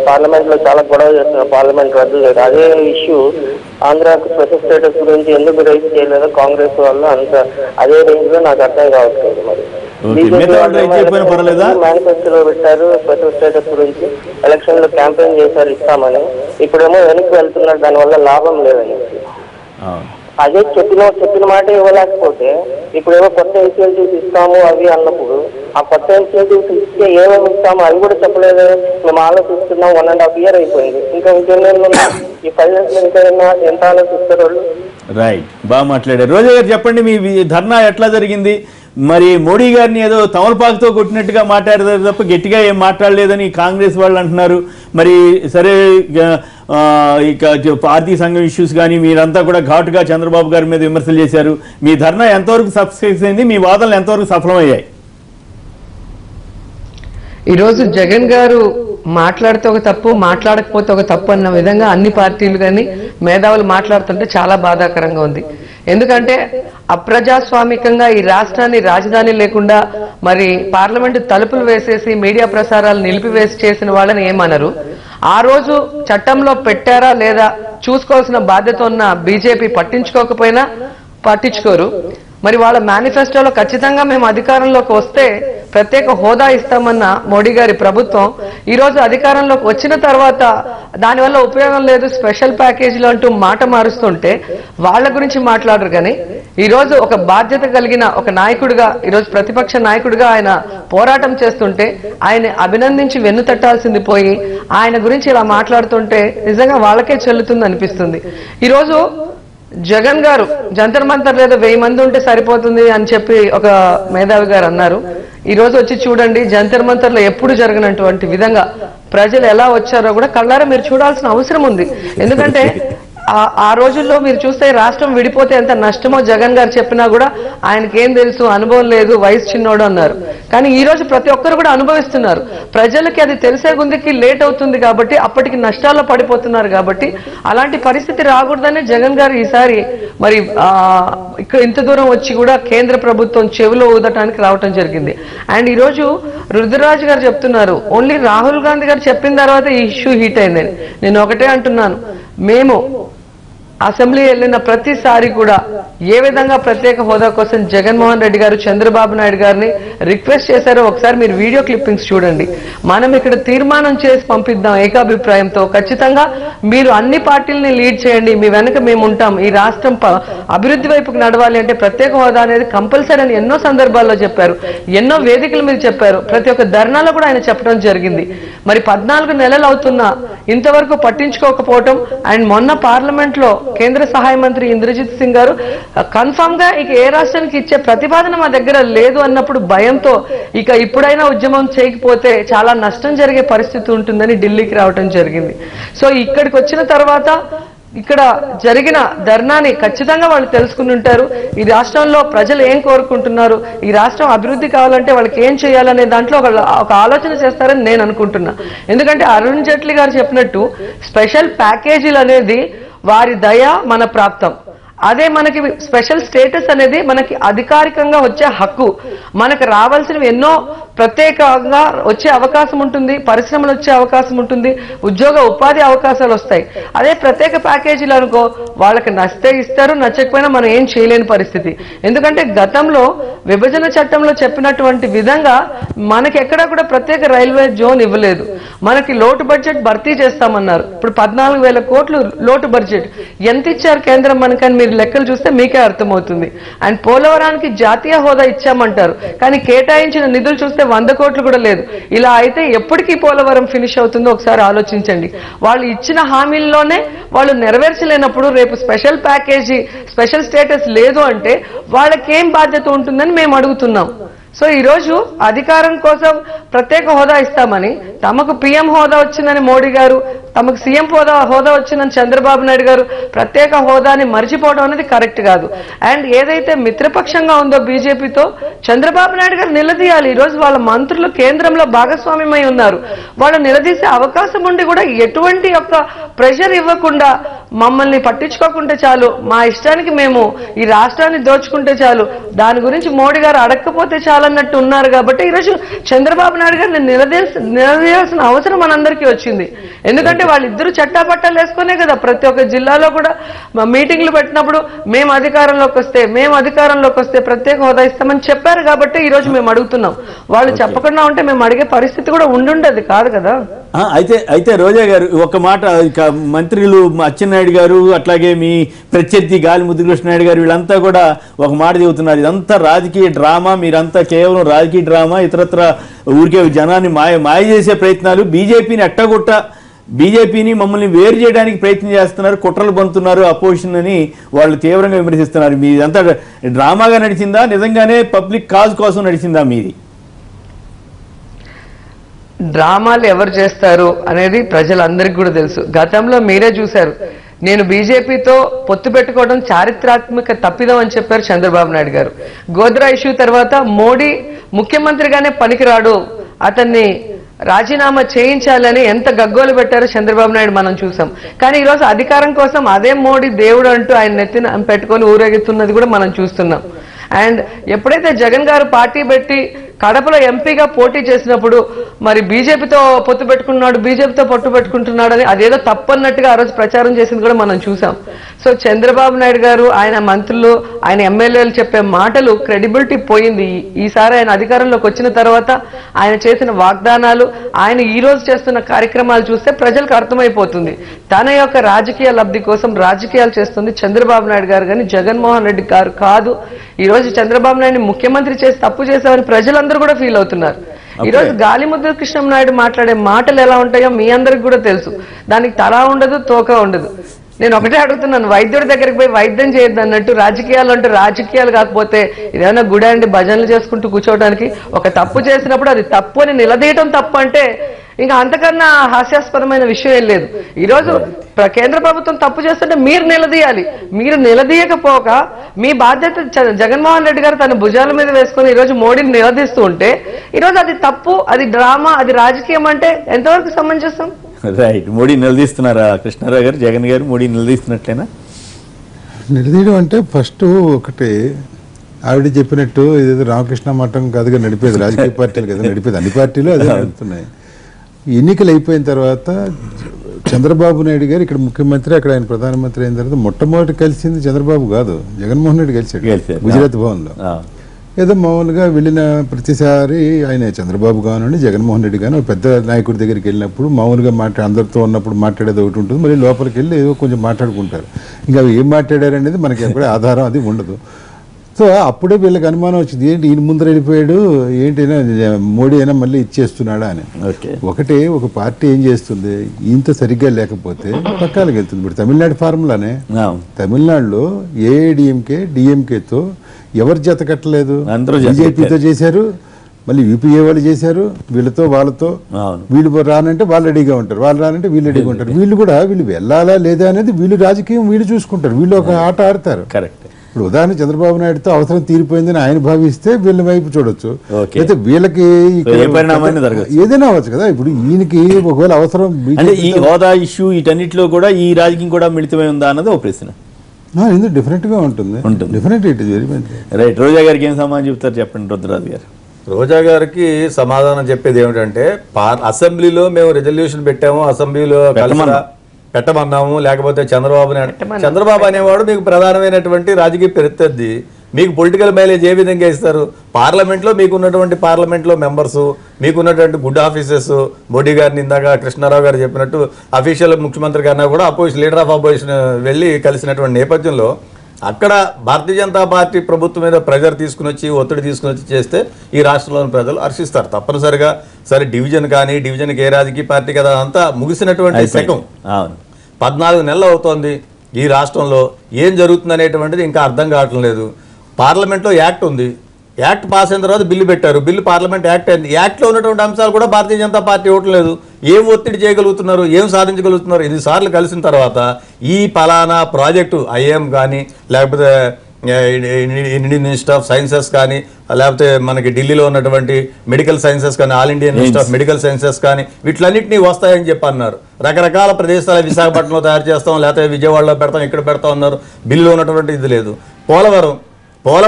పార్లమెంట్ లో చాలా గొడవ చేస్తున్నారు, పార్లమెంట్ రద్దు లేదు. అదే ఇష్యూ ఆంధ్రాకు స్పెషల్ స్టేటస్ గురించి ఎందుకు రైజ్ చేయలేదో కాంగ్రెస్ వాళ్ళు అంత అదే రేంజ్ లో నాకు అర్థం కావట్లేదు. మరి మేనిఫెస్టోలో పెట్టారు స్పెషల్ స్టేటస్ గురించి, ఎలక్షన్ లో క్యాంపెయిన్ చేశారు ఇస్తామని, ఇప్పుడేమో వెనక్కి వెళ్తున్నారు, దానివల్ల లాభం లేదని. అదే చెప్పిన మాట ఇవ్వలేకపోతే ఇప్పుడేమో కొత్త ఇన్సెంటివ్స్ ఇస్తాము అవి అన్నప్పుడు ఆ కొత్త ఇన్సెంటివ్స్ ఇస్తే ఏమేమి ఇస్తామో అవి కూడా చెప్పలేదు. మేము ఆలోచిస్తున్నాం, 1.5 year అయిపోయింది, ఇంకా ఇంకెన్నేళ్ళు ఈ ఫైనాన్స్ ఎంత ఆలోచిస్తారు వాళ్ళు? రైట్, బాగా మాట్లాడారు. రోజా గారు చెప్పండి, మీ ధర్నా ఎట్లా జరిగింది? మరి మోడీ గారిని ఏదో తమలపాకుతో కొట్టినట్టుగా మాట్లాడతారు తప్ప గట్టిగా ఏం మాట్లాడలేదని కాంగ్రెస్ వాళ్ళు అంటున్నారు. మరి సరే, ఇక ఆర్థిక సంఘం ఇష్యూస్ కానీ మీరంతా కూడా ఘాటుగా చంద్రబాబు గారి మీద విమర్శలు చేశారు. మీ ధర్నా ఎంతవరకు సక్సెస్ అయింది? మీ వాదనలు ఎంతవరకు సఫలమయ్యాయి? ఈరోజు జగన్ గారు మాట్లాడితే ఒక తప్పు, మాట్లాడకపోతే ఒక తప్పు అన్న విధంగా అన్ని పార్టీలు కానీ మేధావులు మాట్లాడుతుంటే చాలా బాధాకరంగా ఉంది. ఎందుకంటే అప్రజాస్వామికంగా ఈ రాష్ట్రాన్ని రాజధాని లేకుండా మరి పార్లమెంటు తలుపులు వేసేసి మీడియా ప్రసారాలు నిలిపివేసి చేసిన వాళ్ళని ఏమనరు. ఆ రోజు చట్టంలో పెట్టారా లేదా చూసుకోవాల్సిన బాధ్యత ఉన్న బీజేపీ పట్టించుకోరు. మరి వాళ్ళ మేనిఫెస్టోలో ఖచ్చితంగా మేము అధికారంలోకి వస్తే ప్రత్యేక హోదా ఇస్తామన్న మోడీ గారి ప్రభుత్వం ఈరోజు అధికారంలోకి వచ్చిన తర్వాత దానివల్ల ఉపయోగం లేదు, స్పెషల్ ప్యాకేజీలు అంటూ మాట మారుస్తుంటే వాళ్ళ గురించి మాట్లాడరు. కానీ ఈరోజు ఒక బాధ్యత కలిగిన ఒక నాయకుడిగా, ఈరోజు ప్రతిపక్ష నాయకుడిగా ఆయన పోరాటం చేస్తుంటే ఆయన అభినందించి వెన్ను తట్టాల్సింది పోయి ఆయన గురించి ఇలా మాట్లాడుతుంటే నిజంగా వాళ్ళకే చెల్లుతుంది అనిపిస్తుంది. ఈరోజు జగన్ గారు జంతర్ మంతర్ లేదా 1000 మంది ఉంటే సరిపోతుంది అని చెప్పి ఒక మేధావి గారు అన్నారు. ఈ రోజు వచ్చి చూడండి, జంతర్ మంతర్లో ఎప్పుడు జరగనటువంటి విధంగా ప్రజలు ఎలా వచ్చారో కూడా కళ్ళారా మీరు చూడాల్సిన అవసరం ఉంది. ఎందుకంటే ఆ రోజుల్లో మీరు చూస్తే రాష్ట్రం విడిపోతే ఎంత నష్టమో జగన్ గారు చెప్పినా కూడా ఆయనకేం తెలుసు, అనుభవం లేదు, వయసు చిన్నోడు అన్నారు. కానీ ఈ రోజు ప్రతి ఒక్కరు కూడా అనుభవిస్తున్నారు. ప్రజలకి అది తెలిసే గుందికి లేట్ అవుతుంది కాబట్టి అప్పటికి నష్టాల్లో పడిపోతున్నారు. కాబట్టి అలాంటి పరిస్థితి రాకూడదనే జగన్ గారు ఈసారి మరి ఇక్కడ ఇంత దూరం వచ్చి కూడా కేంద్ర ప్రభుత్వం చెవిలో ఊదటానికి రావటం జరిగింది. అండ్ ఈరోజు రుద్రరాజు గారు చెప్తున్నారు ఓన్లీ రాహుల్ గాంధీ గారు చెప్పిన తర్వాత ఈ ఇష్యూ హీట్ అయిందని. నేను ఒకటే అంటున్నాను, మేము అసెంబ్లీ వెళ్ళిన ప్రతిసారి కూడా ఏ విధంగా ప్రత్యేక హోదా కోసం జగన్మోహన్ రెడ్డి గారు చంద్రబాబు నాయుడు గారిని రిక్వెస్ట్ చేశారో ఒకసారి మీరు వీడియో క్లిప్పింగ్స్ చూడండి. మనం ఇక్కడ తీర్మానం చేసి పంపిద్దాం ఏకాభిప్రాయంతో, ఖచ్చితంగా మీరు అన్ని పార్టీలని లీడ్ చేయండి, మీ వెనక మేము ఉంటాం, ఈ రాష్ట్రం అభివృద్ధి వైపుకు నడవాలి అంటే ప్రత్యేక హోదా అనేది కంపల్సరీ అని ఎన్నో సందర్భాల్లో చెప్పారు, ఎన్నో వేదికల మీద చెప్పారు, ప్రతి ఒక్క ధర్నాలో కూడా ఆయన చెప్పడం జరిగింది. మరి 14 నెలలు అవుతున్నా ఇంతవరకు పట్టించుకోకపోవటం, అండ్ మొన్న పార్లమెంట్ లో కేంద్ర సహాయ మంత్రి ఇంద్రజిత్ సింగ్ గారు కన్ఫామ్ గా ఇక ఏ రాష్ట్రానికి ఇచ్చే ప్రతిపాదన మా దగ్గర లేదు అన్నప్పుడు భయంతో ఇక ఇప్పుడైనా ఉద్యమం చేయకపోతే చాలా నష్టం జరిగే పరిస్థితి ఉంటుందని ఢిల్లీకి రావటం జరిగింది. సో ఇక్కడికి వచ్చిన తర్వాత ఇక్కడ జరిగిన ధర్నాని ఖచ్చితంగా వాళ్ళు తెలుసుకుని ఉంటారు. ఈ రాష్ట్రంలో ప్రజలు ఏం కోరుకుంటున్నారు, ఈ రాష్ట్రం అభివృద్ధి కావాలంటే వాళ్ళకి ఏం చేయాలనే దాంట్లో ఒక ఆలోచన చేస్తారని నేను అనుకుంటున్నా. ఎందుకంటే అరుణ్ జైట్లీ గారు చెప్పినట్టు స్పెషల్ ప్యాకేజీలు అనేది వారి దయ మన ప్రాప్తం. అదే మనకి స్పెషల్ స్టేటస్ అనేది మనకి అధికారికంగా వచ్చే హక్కు. మనకు రావాల్సినవి ఎన్నో ప్రత్యేకంగా వచ్చే అవకాశం ఉంటుంది, పరిశ్రమలు వచ్చే అవకాశం ఉంటుంది, ఉద్యోగ ఉపాధి అవకాశాలు వస్తాయి. అదే ప్రత్యేక ప్యాకేజీలు అనుకో వాళ్ళకి నచ్చితే ఇస్తారు, నచ్చకపోయినా మనం ఏం చేయలేని పరిస్థితి. ఎందుకంటే గతంలో విభజన చట్టంలో చెప్పినటువంటి విధంగా మనకి ఎక్కడా కూడా ప్రత్యేక రైల్వే జోన్ ఇవ్వలేదు. మనకి లోటు బడ్జెట్ భర్తీ చేస్తామన్నారు. ఇప్పుడు 14,000 కోట్లు లోటు బడ్జెట్ ఎంత ఇచ్చారు కేంద్రం మనకని మీరు లెక్కలు చూస్తే మీకే అర్థమవుతుంది. అండ్ పోలవరానికి జాతీయ హోదా ఇచ్చామంటారు, కానీ కేటాయించిన నిధులు చూస్తే 100 కోట్లు కూడా లేదు. ఇలా అయితే ఎప్పటికీ పోలవరం ఫినిష్ అవుతుందో ఒకసారి ఆలోచించండి. వాళ్ళు ఇచ్చిన హామీల్లోనే వాళ్ళు నెరవేర్చలేనప్పుడు రేపు స్పెషల్ ప్యాకేజీ, స్పెషల్ స్టేటస్ లేదు అంటే వాళ్ళకేం బాధ్యత ఉంటుందని మేము అడుగుతున్నాం. సో ఈ రోజు అధికారం కోసం ప్రత్యేక హోదా ఇస్తామని, తమకు పిఎం హోదా వచ్చిందని మోడీ గారు, తమకు సీఎం హోదా వచ్చిందని చంద్రబాబు నాయుడు గారు ప్రత్యేక హోదాని మర్చిపోవడం అనేది కరెక్ట్ కాదు. అండ్ ఏదైతే మిత్రపక్షంగా ఉందో బీజేపీతో చంద్రబాబు నాయుడు గారు నిలదీయాలి. ఈ రోజు వాళ్ళ మంత్రులు కేంద్రంలో భాగస్వామ్యమై ఉన్నారు, వాళ్ళు నిలదీసే అవకాశం ఉండి కూడా ఎటువంటి యొక్క ప్రెషర్ ఇవ్వకుండా మమ్మల్ని పట్టించుకోకుంటే చాలు, మా ఇష్టానికి మేము ఈ రాష్ట్రాన్ని దోచుకుంటే చాలు, దాని గురించి మోడీ గారు అడగకపోతే చాలన్నట్టు ఉన్నారు. కాబట్టి ఈరోజు చంద్రబాబు నాయుడు గారిని నిలదీయాల్సిన అవసరం మనందరికీ వచ్చింది. ఎందుకంటే వాళ్ళిద్దరూ చట్టాపట్టాలు వేసుకునే కదా ప్రతి ఒక్క జిల్లాలో కూడా మీటింగ్లు పెట్టినప్పుడు మేము అధికారంలోకి వస్తే ప్రత్యేక హోదా ఇస్తామని చెప్పారు. కాబట్టి ఈ రోజు మేము అడుగుతున్నాం. వాళ్ళు చెప్పకుండా ఉంటే మేము అడిగే పరిస్థితి కూడా ఉండుండేది కాదు కదా. అయితే రోజా గారు ఒక మాట, ఇక మంత్రులు అచ్చెన్నాయుడు గారు అట్లాగే మీ ప్రత్యర్థి గాలి ముద్దుకృష్ణ నాయుడు గారు వీళ్ళంతా కూడా ఒక మాట చెబుతున్నారు, ఇదంతా రాజకీయ డ్రామా, మీరంతా కేవలం రాజకీయ డ్రామా, ఇతరత్ర ఊరికే జనాన్ని మాయ చేసే ప్రయత్నాలు, బీజేపీని మమ్మల్ని వేరు చేయడానికి ప్రయత్నం చేస్తున్నారు, కుట్రలు పంతున్నారు అపోజిషన్ అని వాళ్ళు తీవ్రంగా విమర్శిస్తున్నారు. మీదంతా డ్రామాగా నడిచిందా, నిజంగానే పబ్లిక్ కాజ్ కోసం నడిచిందా మీది? డ్రామాలు ఎవరు చేస్తారు అనేది ప్రజలందరికీ కూడా తెలుసు. గతంలో మీరే చూశారు, నేను బీజేపీతో పొత్తు పెట్టుకోవడం చారిత్రాత్మక తప్పిదం అని చెప్పారు చంద్రబాబు నాయుడు గారు. గోద్రా ఇష్యూ తర్వాత మోడీ ముఖ్యమంత్రిగానే పనికిరాడు, అతన్ని రాజీనామా చేయించాలని ఎంత గగ్గోలు పెట్టారో చంద్రబాబు నాయుడు మనం చూసాం. కానీ ఈరోజు అధికారం కోసం అదే మోడీ దేవుడు అంటూ ఆయన నెత్తిన పెట్టుకొని ఊరేగుతున్నది కూడా మనం చూస్తున్నాం. అండ్ ఎప్పుడైతే జగన్ గారు పార్టీ పెట్టి కడపలో ఎంపీగా పోటీ చేసినప్పుడు మరి బీజేపీతో పొత్తు పెట్టుకుంటున్నాడని అదేదో తప్పన్నట్టుగా ఆ రోజు ప్రచారం చేసింది కూడా మనం చూసాం. సో చంద్రబాబు నాయుడు గారు, ఆయన మంత్రులు, ఆయన ఎమ్మెల్యేలు చెప్పే మాటలు క్రెడిబిలిటీ పోయింది. ఈసారి ఆయన అధికారంలోకి వచ్చిన తర్వాత ఆయన చేసిన వాగ్దానాలు, ఆయన ఈ రోజు చేస్తున్న కార్యక్రమాలు చూస్తే ప్రజలకు అర్థమైపోతుంది తన యొక్క రాజకీయ లబ్ధి కోసం రాజకీయాలు చేస్తుంది చంద్రబాబు నాయుడు గారు కానీ జగన్మోహన్ రెడ్డి గారు కాదు. ఈ రోజు చంద్రబాబు నాయుడిని ముఖ్యమంత్రి చేసి తప్పు చేశామని ప్రజలందరూ కూడా ఫీల్ అవుతున్నారు. ఈ రోజు గాలిముద్ర కృష్ణంనాయుడు మాట్లాడే మాటలు ఎలా ఉంటాయో మీ అందరికి కూడా తెలుసు. దానికి తల ఉండదు, తోక ఉండదు. నేను ఒకటే అడుగుతున్నాను, వైద్యుడి దగ్గరికి పోయి వైద్యం చేయొద్దు అన్నట్టు రాజకీయాలు అంటే రాజకీయాలు కాకపోతే ఇదేమైనా గుడి అండి భజనలు చేసుకుంటూ కూర్చోవడానికి, ఒక తప్పు చేసినప్పుడు అది తప్పు అని నిలదీయటం తప్పు అంటే ఇంకా అంతకన్నా హాస్యాస్పదమైన విషయం ఏం లేదు. ఈరోజు కేంద్ర ప్రభుత్వం తప్పు చేస్తుంటే మీరు నిలదీయాలి. మీరు నిలదీయకపోక మీ బాధ్యత జగన్మోహన్ రెడ్డి గారు తన భుజాల మీద వేసుకొని ఈరోజు మోడీని నిలదీస్తూ ఉంటే ఈరోజు అది తప్పు, అది డ్రామా, అది రాజకీయం అంటే ఎంతవరకు సమంజసం? రైట్. మోడీ నిలదీస్తున్నారా కృష్ణారావు గారు? జగన్ గారు మోడీ నిలదీస్తున్నట్లేనా? నిలదీయడం అంటే ఫస్ట్ ఒకటి ఆవిడ చెప్పినట్టు ఇదేదో రామకృష్ణ మఠం కాదుగా నడిపేది, రాజకీయ పార్టీలు కదా నడిపేది, అన్ని పార్టీలు అదే నడుపుతున్నాయి. ఎన్నికలు అయిపోయిన తర్వాత చంద్రబాబు నాయుడు గారు ఇక్కడ ముఖ్యమంత్రి, అక్కడ ఆయన ప్రధానమంత్రి అయిన తర్వాత మొట్టమొదటి కలిసింది చంద్రబాబు కాదు, జగన్మోహన్ రెడ్డి కలిసాడు గుజరాత్ భవన్లో. ఏదో మామూలుగా వెళ్ళిన ప్రతిసారి ఆయన చంద్రబాబు కానివ్వండి జగన్మోహన్ రెడ్డి కానీ పెద్ద నాయకుడి దగ్గరికి వెళ్ళినప్పుడు మామూలుగా అందరితో ఉన్నప్పుడు మాట్లాడేది ఒకటి ఉంటుంది, మళ్ళీ లోపలికి వెళ్ళి ఏదో కొంచెం మాట్లాడుకుంటారు. ఇంకా అవి ఏం మాట్లాడారు అనేది మనకి ఎప్పుడే ఆధారం అది ఉండదు. సో అప్పుడే వీళ్ళకి అనుమానం వచ్చింది, ఏంటి ఈయన ముందర వెళ్ళిపోయాడు, ఏంటైనా మోడీ అయినా మళ్ళీ ఇచ్చేస్తున్నాడా అని. ఒకటే ఒక పార్టీ ఏం చేస్తుంది, ఇంత సరిగ్గా లేకపోతే పక్కాలకు వెళ్తుంది. ఇప్పుడు తమిళనాడు ఫార్ములానే, తమిళనాడులో ఏఐడిఎంకే డిఎంకేతో ఎవరు జత కట్టలేదు, బీజేపీతో చేశారు, మళ్ళీ యూపీఏ వాళ్ళు చేశారు, వీళ్ళతో వాళ్ళతో. వీళ్ళు రానంటే వాళ్ళు రెడీగా ఉంటారు, వాళ్ళు రానంటే వీళ్ళు రెడీగా ఉంటారు. వీళ్ళు కూడా వీళ్ళు వెళ్ళాలా లేదా అనేది వీళ్ళు రాజకీయం వీళ్ళు చూసుకుంటారు, వీళ్ళు ఒక ఆట ఆడతారు. ఇప్పుడు ఉదాహరణ చంద్రబాబు నాయుడుతో అవసరం తీరిపోయిందని ఆయన భావిస్తే వీళ్ళ వైపు చూడొచ్చు, అయితే వీళ్ళకి ఏదైనా అవ్వచ్చు కదా. ఇప్పుడు ఈయనకి ఒకవేళ అవసరం ఈ హోదా ఇష్యూ వీటన్నిటిలో కూడా ఈ రాజకీయం కూడా మిళితమై ఉందా అన్నది ఒక ప్రశ్న. ఎందుకు డిఫరెంట్ గా ఉంటుంది, definite it is very much right. Roja గారికి ఏం సమాధానం చెప్తారు చెప్పండి రుద్రరాజు గారు. రోజా గారికి సమాధానం చెప్పేది ఏమిటంటే, అసెంబ్లీలో మేము రెజల్యూషన్ పెట్టాము, అసెంబ్లీలో పెట్టమన్నాము, లేకపోతే చంద్రబాబు అనేవాడు మీకు ప్రధానమైనటువంటి రాజకీయ ప్రత్యర్థి, మీకు పొలిటికల్ మైలేజ్ ఏ విధంగా ఇస్తారు? పార్లమెంట్లో మీకున్నటువంటి పార్లమెంట్లో మెంబర్సు, మీకున్నటువంటి గుడ్ ఆఫీసర్స్, మోడీ గారిని ఇందాక కృష్ణారావు గారు చెప్పినట్టు అఫీషియల్ ముఖ్యమంత్రి గారినా కూడా లీడర్ ఆఫ్ అపోజిషన్ వెళ్ళి కలిసినటువంటి నేపథ్యంలో అక్కడ భారతీయ జనతా పార్టీ ప్రభుత్వం మీద ప్రెజర్ తీసుకుని వచ్చి ఒత్తిడి తీసుకుని వచ్చి చేస్తే ఈ రాష్ట్రంలోని ప్రజలు హర్షిస్తారు తప్పనిసరిగా. సరే డివిజన్ కానీ డివిజన్కి ఏ రాజకీయ పార్టీ కదా అంతా ముగిసినటువంటి శకం 14 నెలలు అవుతోంది. ఈ రాష్ట్రంలో ఏం జరుగుతుంది అనేటువంటిది ఇంకా అర్థం కావట్లేదు. పార్లమెంట్లో యాక్ట్ ఉంది, యాక్ట్ పాస్ అయిన తర్వాత బిల్లు పెట్టారు, బిల్లు పార్లమెంట్ యాక్ట్ అయింది. యాక్ట్లో ఉన్నటువంటి అంశాలు కూడా భారతీయ జనతా పార్టీ ఇవ్వట్లేదు. ఏం ఒత్తిడి చేయగలుగుతున్నారు, ఏం సాధించగలుగుతున్నారు? 5 సార్లు కలిసిన తర్వాత ఈ పలానా ప్రాజెక్టు ఐఏఎం కానీ, లేకపోతే ఇండియన్ ఇన్స్టిట్యూట్ ఆఫ్ సైన్సెస్ కానీ, లేకపోతే మనకి ఢిల్లీలో ఉన్నటువంటి మెడికల్ సైన్సెస్ కానీ, all Indian institute of medical sciences కానీ, వీటిలన్నింటినీ వస్తాయని చెప్పి అన్నారు. రకరకాల ప్రదేశాలు విశాఖపట్నంలో తయారు చేస్తాం, లేకపోతే విజయవాడలో పెడతాం, ఇక్కడ పెడతాం అన్నారు. బిల్లులో ఉన్నటువంటి ఇది లేదు. పోలవరం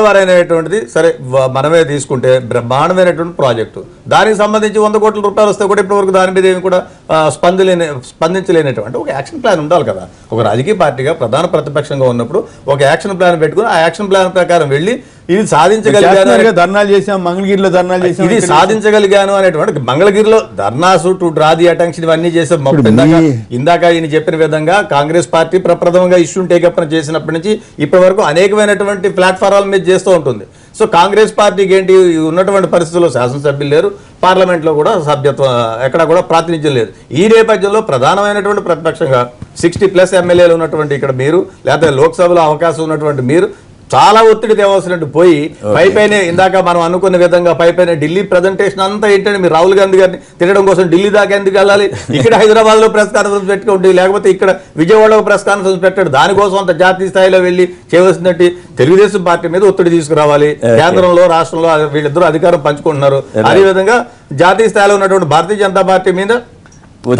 అనేటువంటిది సరే మనమే తీసుకుంటే బ్రహ్మాండమైనటువంటి ప్రాజెక్టు, దానికి సంబంధించి 100 కోట్ల రూపాయలు వస్తే కూడా ఇప్పటివరకు దాని మీద ఏమి కూడా స్పందించలేనటువంటి ఒక యాక్షన్ ప్లాన్ ఉండాలి కదా. ఒక రాజకీయ పార్టీగా ప్రధాన ప్రతిపక్షంగా ఉన్నప్పుడు ఒక యాక్షన్ ప్లాన్ పెట్టుకుని ఆ యాక్షన్ ప్లాన్ ప్రకారం వెళ్ళి ఇది సాధించగలిగాను, ధర్నాలు చేసాం, మంగళగిరిలో ధర్నాలు చేసాం, ఇది సాధించగలిగాను అనేటువంటి మంగళగిరిలో ధర్నాసు టు డ్రా ది అటెన్షన్ ఇవన్నీ చేసాం. ఇందాక ఈయన చెప్పిన విధంగా కాంగ్రెస్ పార్టీ ప్రప్రథమంగా ఇష్యూని టేకప్ చేసినప్పటి నుంచి ఇప్పటి వరకు అనేకమైనటువంటి ప్లాట్ఫారాల మీద చేస్తూ ఉంటుంది. సో కాంగ్రెస్ పార్టీకి ఏంటి ఉన్నటువంటి పరిస్థితుల్లో శాసనసభ్యులు లేరు, పార్లమెంట్లో కూడా సభ్యత్వం ఎక్కడ కూడా ప్రాతినిధ్యం లేదు. ఈ నేపథ్యంలో ప్రధానమైనటువంటి ప్రతిపక్షంగా 60+ ఎమ్మెల్యేలు ఉన్నటువంటి ఇక్కడ మీరు, లేకపోతే లోక్సభలో అవకాశం ఉన్నటువంటి మీరు చాలా ఒత్తిడి తేవాల్సినట్టు పోయి పైపైనే ఇందాక మనం అనుకున్న విధంగా పైపైన ఢిల్లీ ప్రజెంటేషన్ అంతా ఏంటంటే మీరు రాహుల్ గాంధీ గారిని తినడం కోసం ఢిల్లీ దాకా ఎందుకు వెళ్ళాలి? ఇక్కడ హైదరాబాద్లో ప్రెస్ కాన్ఫరెన్స్ పెట్టుకోండి, లేకపోతే ఇక్కడ విజయవాడలో ప్రెస్ కాన్ఫరెన్స్ పెట్టాడు, దానికోసం అంత జాతీయ స్థాయిలో వెళ్ళి చేయవలసినట్టు తెలుగుదేశం పార్టీ మీద ఒత్తిడి తీసుకురావాలి. కేంద్రంలో రాష్ట్రంలో వీళ్ళిద్దరూ అధికారం పంచుకుంటున్నారు. అదేవిధంగా జాతీయ స్థాయిలో ఉన్నటువంటి భారతీయ జనతా పార్టీ మీద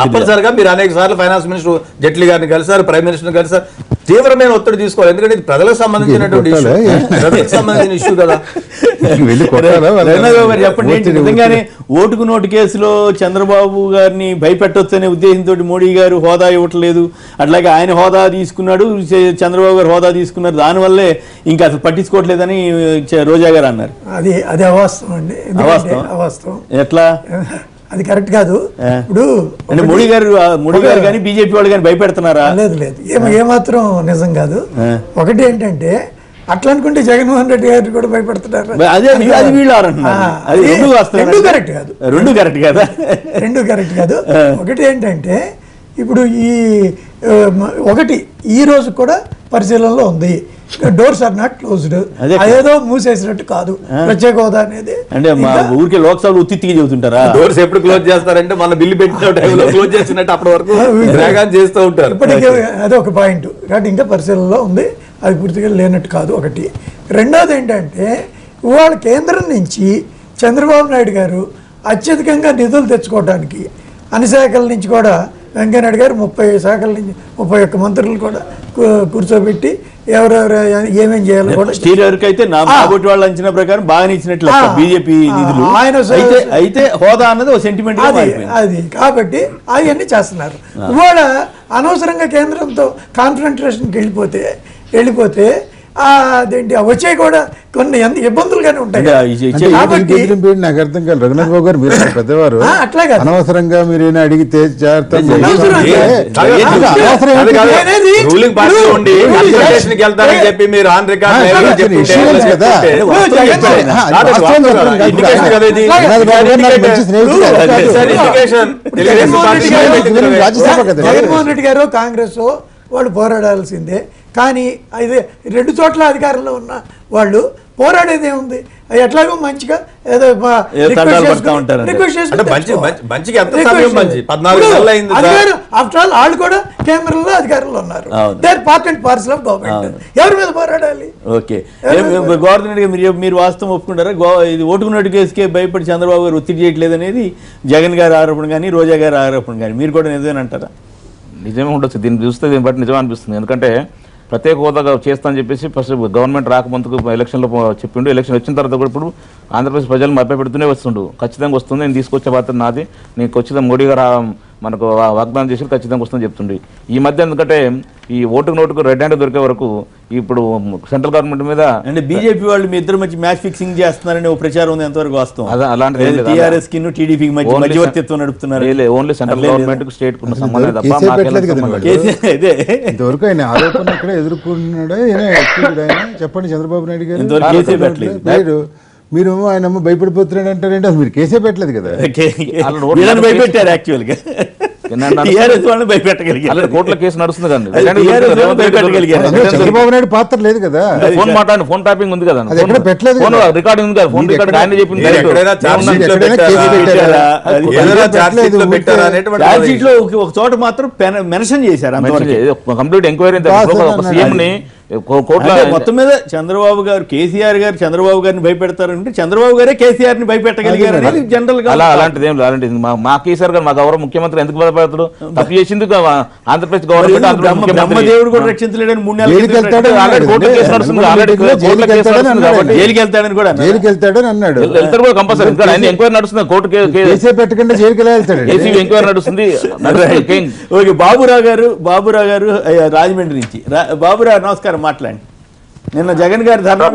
తప్పనిసరిగా మీరు అనేక సార్లు ఫైనాన్స్ మినిస్టర్ జైట్లీ గారిని కలిసారు, ప్రైమ్ మినిస్టర్ కలిసారు, తీవ్రమైన ఒత్తిడి తీసుకోవాలి. ఎందుకంటే ఇది ప్రజలకు సంబంధించినటువంటి ఇష్యూ కదా. చెప్పండి, నిజంగానే ఓటుకు నోటు కేసులో చంద్రబాబు గారిని భయపెట్టొచ్చనే ఉద్దేశంతో మోడీ గారు హోదా ఇవ్వట్లేదు, అట్లాగే ఆయన హోదా తీసుకున్నాడు, చంద్రబాబు గారు హోదా తీసుకున్నారు, దానివల్లే ఇంకా అసలు పట్టించుకోవట్లేదని రోజా గారు అన్నారు. అది అవాస్తవం అండి. అవాస్తవం ఎట్లా? అది కరెక్ట్ కాదు. ఇప్పుడు మోడీ గారు కానీ బీజేపీ వాళ్ళు కానీ భయపెడుతున్నారా? లేదు, ఏమాత్రం నిజం కాదు. ఒకటి ఏంటంటే అట్లా అనుకుంటే జగన్మోహన్ రెడ్డి గారు కూడా భయపడుతున్నారు. రెండు కరెక్ట్ కాదు. ఒకటి ఏంటంటే ఇప్పుడు ఈ రోజు కూడా పరిశీలనలో ఉంది, డోర్స్ ఆర్ నాట్ క్లోజ్డ్, అదేదో మూసేసినట్టు కాదు ప్రత్యేక హోదా అనేది. అంటే ఊరికే లోక్సభ ఉత్తిగా చెబుతుంటారా? డోర్స్ ఎప్పుడు క్లోజ్ చేస్తారంటే మన బిల్లు పెట్టిన టైంలో క్లోజ్ చేసినట్టు అప్పటి వరకు చేస్తూ ఉంటారు. ఇప్పటికే అదే ఒక పాయింట్ కాబట్టి ఇంకా పరిశీలనలో ఉంది, అది పూర్తిగా లేనట్టు కాదు. ఒకటి. రెండోది ఏంటంటే ఇవాళ కేంద్రం నుంచి చంద్రబాబు నాయుడు గారు అత్యధికంగా నిధులు తెచ్చుకోవడానికి అన్ని శాఖల నుంచి కూడా వెంకయ్యనాయుడు గారు 30 శాఖల నుంచి 31 మంత్రులు కూడా కూర్చోబెట్టి ఎవరెవరు ఏమేం చేయాలో కూడా స్టీల్ వరకు అయితే నా కాబట్టి వాళ్ళ అంచనా ప్రకారం బాగానే ఇచ్చినట్లు బీజేపీ నిధులు అయితే హోదా అన్నది ఒక సెంటిమెంట్ అది కాబట్టి అవన్నీ చేస్తున్నారు. ఇవాళ అనవసరంగా కేంద్రంతో కాన్ఫ్రంటేషన్కి వెళ్ళిపోతే అదేంటి వచ్చాయి కూడా కొన్ని ఇబ్బందులుగానే ఉంటాయి. నాకు అర్థం కాదు రఘునాథ్ బాబు గారు, మీరు పెద్దవారు, అట్లాగే అనవసరంగా మీరు అడిగితే జగన్మోహన్ రెడ్డి గారు కాంగ్రెస్ వాళ్ళు పోరాడాల్సిందే. కానీ ఇది 2 చోట్ల అధికారంలో ఉన్న వాళ్ళు పోరాడేది ఏముంది? ఎట్లాగో మంచిగా ఏదో ఆఫ్టర్ ఆల్ వాళ్ళు కూడా కేంద్రంలో అధికారంలో ఉన్నారు. They are part and parcel of government. ఎవరి మీద పోరాడాలి? ఓకే, గవర్నమెంట్ మీరు వాస్తవం ఒప్పుకుంటారా? ఇది ఓటుకున్నట్టు కేసుకే భయపడి చంద్రబాబు గారు ఒత్తిడి చేయట్లేదు అనేది జగన్ గారి ఆరోపణ కానీ రోజా గారి ఆరోపణ కానీ మీరు కూడా నిజమేనంటారా? నిజమే ఉండొచ్చు, దీన్ని చూస్తే దీన్ని బట్టి నిజం అనిపిస్తుంది. ఎందుకంటే ప్రత్యేక హోదా చేస్తానని చెప్పేసి ఫస్ట్ గవర్నమెంట్ రాకముందుకు ఎలక్షన్లో చెప్పిండు. ఎలక్షన్ వచ్చిన తర్వాత కూడా ఇప్పుడు ఆంధ్రప్రదేశ్ ప్రజలు మభ్య పెడుతూనే వస్తుండు. ఖచ్చితంగా వస్తుంది, నేను తీసుకొచ్చే బాధ్యత నాది, నేను ఖచ్చితంగా మోడీ గారు మనకు వాగ్దానం చేసి ఖచ్చితంగా వస్తుందని చెప్తుండే. ఈ మధ్య ఎందుకంటే ఈ ఓటుకు నోటుకు రెడ్ హ్యాండ్ దొరికే వరకు ఇప్పుడు సెంట్రల్ గవర్నమెంట్ మీద అంటే బీజేపీ వాళ్ళు మీ ఇద్దరు మధ్య మ్యాచ్ ఫిక్సింగ్ చేస్తున్నారని ఒక ప్రచారం ఉంది, ఎంతవరకు వాస్తవం? అలాంటి టీఆర్ఎస్ కి టీడీపీకి మధ్యవర్తిత్వం నడుపుతున్నారు. ఓన్లీ సెంట్రల్ గవర్నమెంట్ కు స్టేట్ కున్న సంబంధం ఇంతవరకు ఆయన ఆరోపణ ఇక్కడ ఎదుర్కొన్నాడు. చెప్పండి చంద్రబాబు నాయుడు గారు, మీరు ఆయన భయపడిపోతున్నాడు అంటారంటే అసలు మీరు కేసే పెట్టలేదు కదా. భయపెట్టారు యాక్చువల్ గా, కోర్టులో కేసు నడుస్తుంది కానీ చంద్రబాబు నాయుడు పాత్ర లేదు కదా. ఫోన్ మాట్లాడి ఫోన్ టాపింగ్ ఉంది కదా, పెట్టలేదు, రికార్డింగ్ ఉంది కదా, ఫోన్ రికార్డింగ్ ఆయన చెప్పింది. ఒక చోట మాత్రం మెన్షన్ చేశారు, కంప్లీట్ ఎంక్వైరీ సీఎం ని మొత్తం మీద చంద్రబాబు గారు కేసీఆర్ గారు చంద్రబాబు గారిని భయపెడతారంటే చంద్రబాబు గారే కేసీఆర్ ని భయపెట్టగలిగారు అనేది జనరల్ గా. అలాంటిది ఏం అలాంటిది మా కేసీఆర్ గారు మా గౌరవ ముఖ్యమంత్రి ఎందుకు భయపడతాడు? తప్పు చేసింది ఆంధ్రప్రదేశ్ గవర్నమెంట్. బ్రహ్మదేవుడు కూడా రక్షించలేడని 3 నెలలు జైలుకి వెళ్తాడని కూడా జైలుకి వెళ్తాడని అన్నాడు. వెళ్తాడు కూడా కంపల్సరీ, ఇంకా ఆయన ఎంక్వైరీ నడుస్తుంది, కోర్టు కేసే పెట్టకుండా జైలుకి వెళ్తాడు, ఏసీబీ ఎంక్వైరీ నడుస్తుంది. ఓకే, బాబురావు గారు రాజమండ్రి నుంచి. బాబురావు నమస్కారం, మాట్లాడండి. నిన్న జగన్ గారి ధర్నా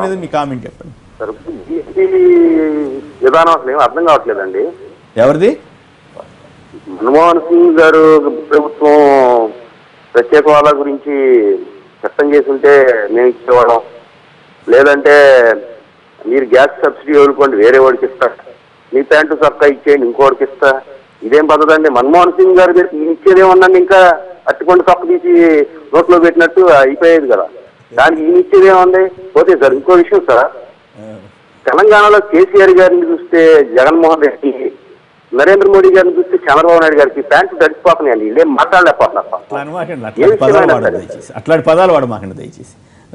మీద మీ కామెంట్ చెప్పండి. విధానం అసలు ఏం అర్థం కావట్లేదండి. ఎవరిది? మన్మోహన్ సింగ్ గారు ప్రభుత్వం ప్రత్యేక హోదా గురించి చట్టం చేస్తుంటే మేము ఇచ్చేవాళ్ళం, లేదంటే మీరు గ్యాస్ సబ్సిడీ వదులుకోండి వేరే వాడికి ఇస్తా, మీ ప్యాంటు చొక్కా ఇచ్చేయండి ఇంకోటికి ఇస్తా. ఇదేం పద్ధతి అండి? మన్మోహన్ సింగ్ గారి దగ్గర ఇచ్చేదేమన్నాండి, ఇంకా అట్టుకొని తొక్క తీసి నోట్లో పెట్టినట్టు అయిపోయేది కదా. దానికి ఈయన ఇచ్చేదేముంది? పోతే సార్ ఇంకో విషయం సార్, తెలంగాణలో కేసీఆర్ గారిని చూస్తే జగన్మోహన్ రెడ్డి, నరేంద్ర మోడీ గారిని చూస్తే చంద్రబాబు నాయుడు గారికి ప్యాంటు తడిచిపోతున్నాయండి. ఇదేం మాట్లాడలేకపోతున్నారు. అట్లాంటి పదాలు వాడమాకండి దయచేసి.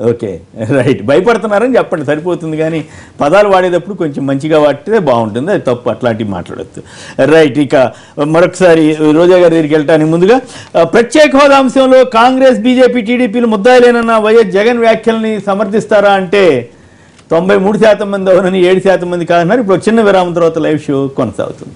ఓకే, రైట్, భయపడుతున్నారని చెప్పండి సరిపోతుంది, కానీ పదాలు వాడేటప్పుడు కొంచెం మంచిగా వాడితే బాగుంటుంది, అది తప్పు, అట్లాంటివి మాట్లాడద్దు. రైట్, ఇక మరొకసారి రోజా గారి దగ్గరికి వెళ్ళటానికి ముందుగా ప్రత్యేక హోదా అంశంలో కాంగ్రెస్ బీజేపీ టీడీపీలు ముద్దాయిలేనన్న వైఎస్ జగన్ వ్యాఖ్యల్ని సమర్థిస్తారా అంటే 93% మంది అవునని, 7% మంది కాదన్నారు. ఇప్పుడు చిన్న విరామం తర్వాత లైవ్ షో కొనసాగుతుంది.